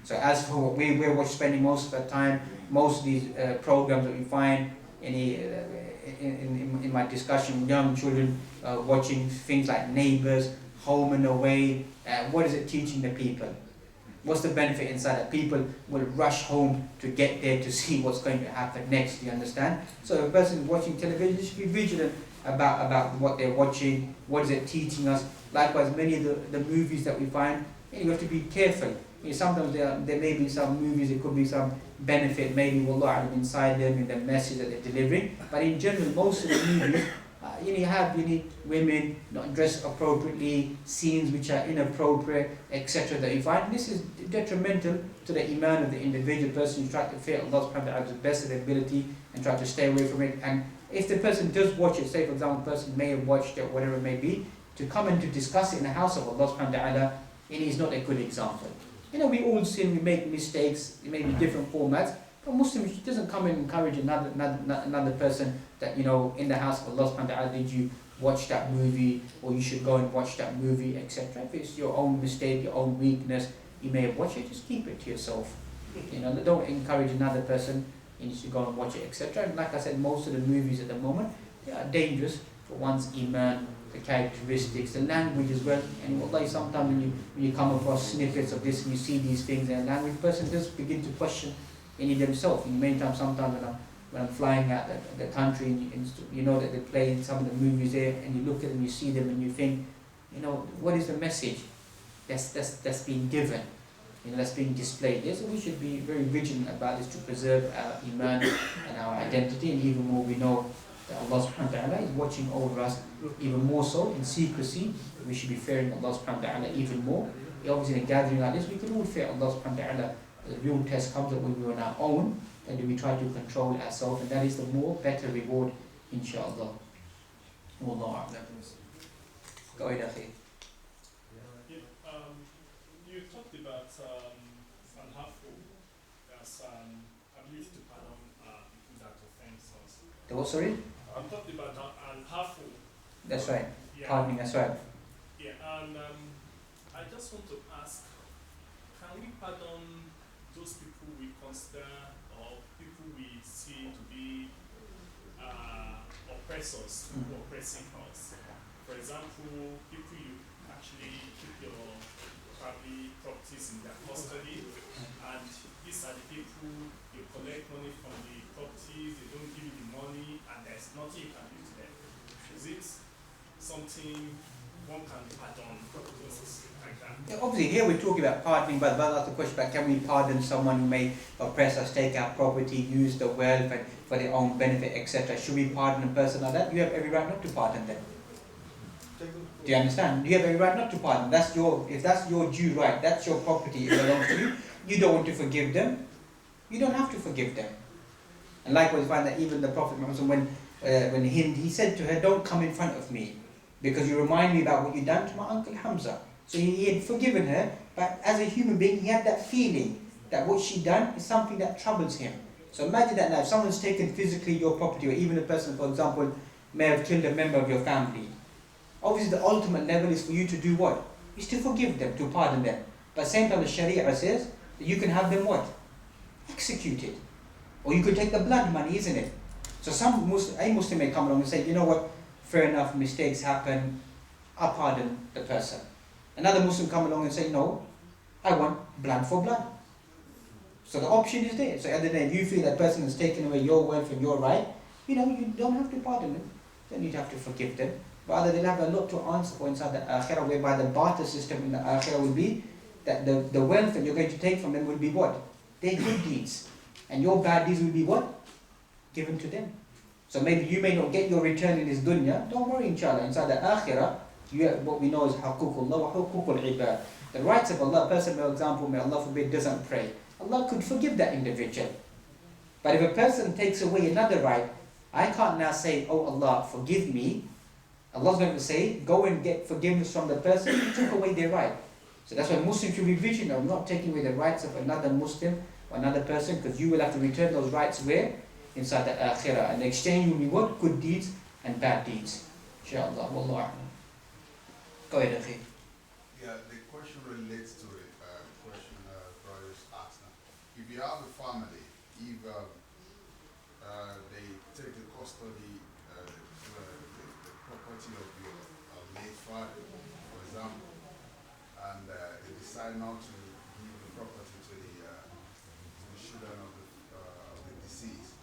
So as for what we're spending most of the time, most of these programs that we find in my discussion with young children, watching things like Neighbours, Home and Away, what is it teaching the people? What's the benefit inside that? People will rush home to get there to see what's going to happen next, do you understand? So a person watching television should be vigilant about what they're watching, what is it teaching us. Likewise, many of the movies that we find, you have to be careful. Sometimes there may be some movies, there could be some benefit, maybe wallah inside them in the message that they're delivering. But in general, most of the movies, you need women not dressed appropriately, scenes which are inappropriate, etc. that you find. This is detrimental to the iman of the individual person who's trying to fear Allah subhanahu wa ta'ala to the best of their ability and try to stay away from it. And if the person does watch it, say for example, the person may have watched it, whatever it may be, to come and to discuss it in the house of Allah subhanahu wa ta'ala, it is not a good example. We all sin, we make mistakes, it may be different formats, but Muslim doesn't come and encourage another person that, in the house of Allah subhanahu wa ta'ala, did you watch that movie, or you should go and watch that movie, etc. If it's your own mistake, your own weakness, you may have watched it, just keep it to yourself. Don't encourage another person, you need to go and watch it, etc. And like I said, most of the movies at the moment, they are dangerous for one's iman, the characteristics, the language as well. And wallahi, sometimes when you come across snippets of this and you see these things in a language, the person does begin to question in themselves. In the meantime, sometimes when I'm flying out the country and you know that they play some of the movies there, and you look at them, you see them, and you think, what is the message that's being given, that's being displayed there? So we should be very vigilant about this to preserve our iman and our identity, and even more we know that Allah subhanahu wa ta'ala is watching over us even more so in secrecy. We should be fearing Allah subhanahu wa ta'ala even more. Obviously in a gathering like this, we can all fear Allah subhanahu wa ta'ala. The real test comes up when we're on our own, and we try to control ourselves, and that is the more better reward, inshallah. Wallahu a'lam. Go ahead, Akhi. You talked about unhelpful as ability to pardon people that offend us. The what, sorry? I'm talking about unhelpful. That's right. Yeah. Pardoning, that's right. Yeah, and I just want to ask, can we pardon those people we consider or people we see to be oppressors who are oppressing us? For example, people you actually keep your probably properties in their custody, and these are the people you collect money from the properties, they don't give you the money, and there's nothing you can do to them. Is it something one can pardon like that? Yeah, obviously, here we're talking about pardoning, but that's the question about can we pardon someone who may oppress us, take our property, use the wealth for their own benefit, etc. Should we pardon a person like that? You have every right not to pardon them. Do you understand? You have every right not to pardon. If that's your due right, that's your property, it belongs to you. You don't want to forgive them, you don't have to forgive them. And likewise, find that even the Prophet Muhammad, when he said to her, don't come in front of me, because you remind me about what you done to my uncle Hamza. So he had forgiven her, but as a human being, he had that feeling that what she done is something that troubles him. So imagine that now, if someone's taken physically your property, or even a person, for example, may have killed a member of your family. Obviously, the ultimate level is for you to do what? Is to forgive them, to pardon them. But at the same time, the Sharia says that you can have them what? Executed. Or you could take the blood money, isn't it? So a Muslim may come along and say, you know what, fair enough, mistakes happen, I pardon the person. Another Muslim come along and say, no, I want blood for blood. So the option is there. So at the end, if you feel that person has taken away your wealth and your right, you don't have to pardon them. You don't need to have to forgive them. Rather, they'll have a lot to answer for inside the akhirah, whereby the barter system in the akhirah will be that the wealth that you're going to take from them will be what? Their good deeds. And your bad deeds will be what? Given to them. So maybe you may not get your return in this dunya. Don't worry, inshallah. Inside the akhirah, you have what we know as haququllah wa huququl ibad. The rights of Allah. A person, for example, may Allah forbid, doesn't pray. Allah could forgive that individual. But if a person takes away another right, I can't now say, oh Allah, forgive me. Allah's going to say, go and get forgiveness from the person who took away their right. So that's why Muslims should be vigilant of not taking away the rights of another Muslim or another person, because you will have to return those rights where? Inside the akhirah. And the exchange will be what? Good deeds and bad deeds. Inshallah. Wallahu a'lam. Go ahead, Akhi. Yeah, the question relates to a question brothers asked. If you have a family, if they take the custody, the property of your late father, for example, and they decide not to give the property to the children of the deceased,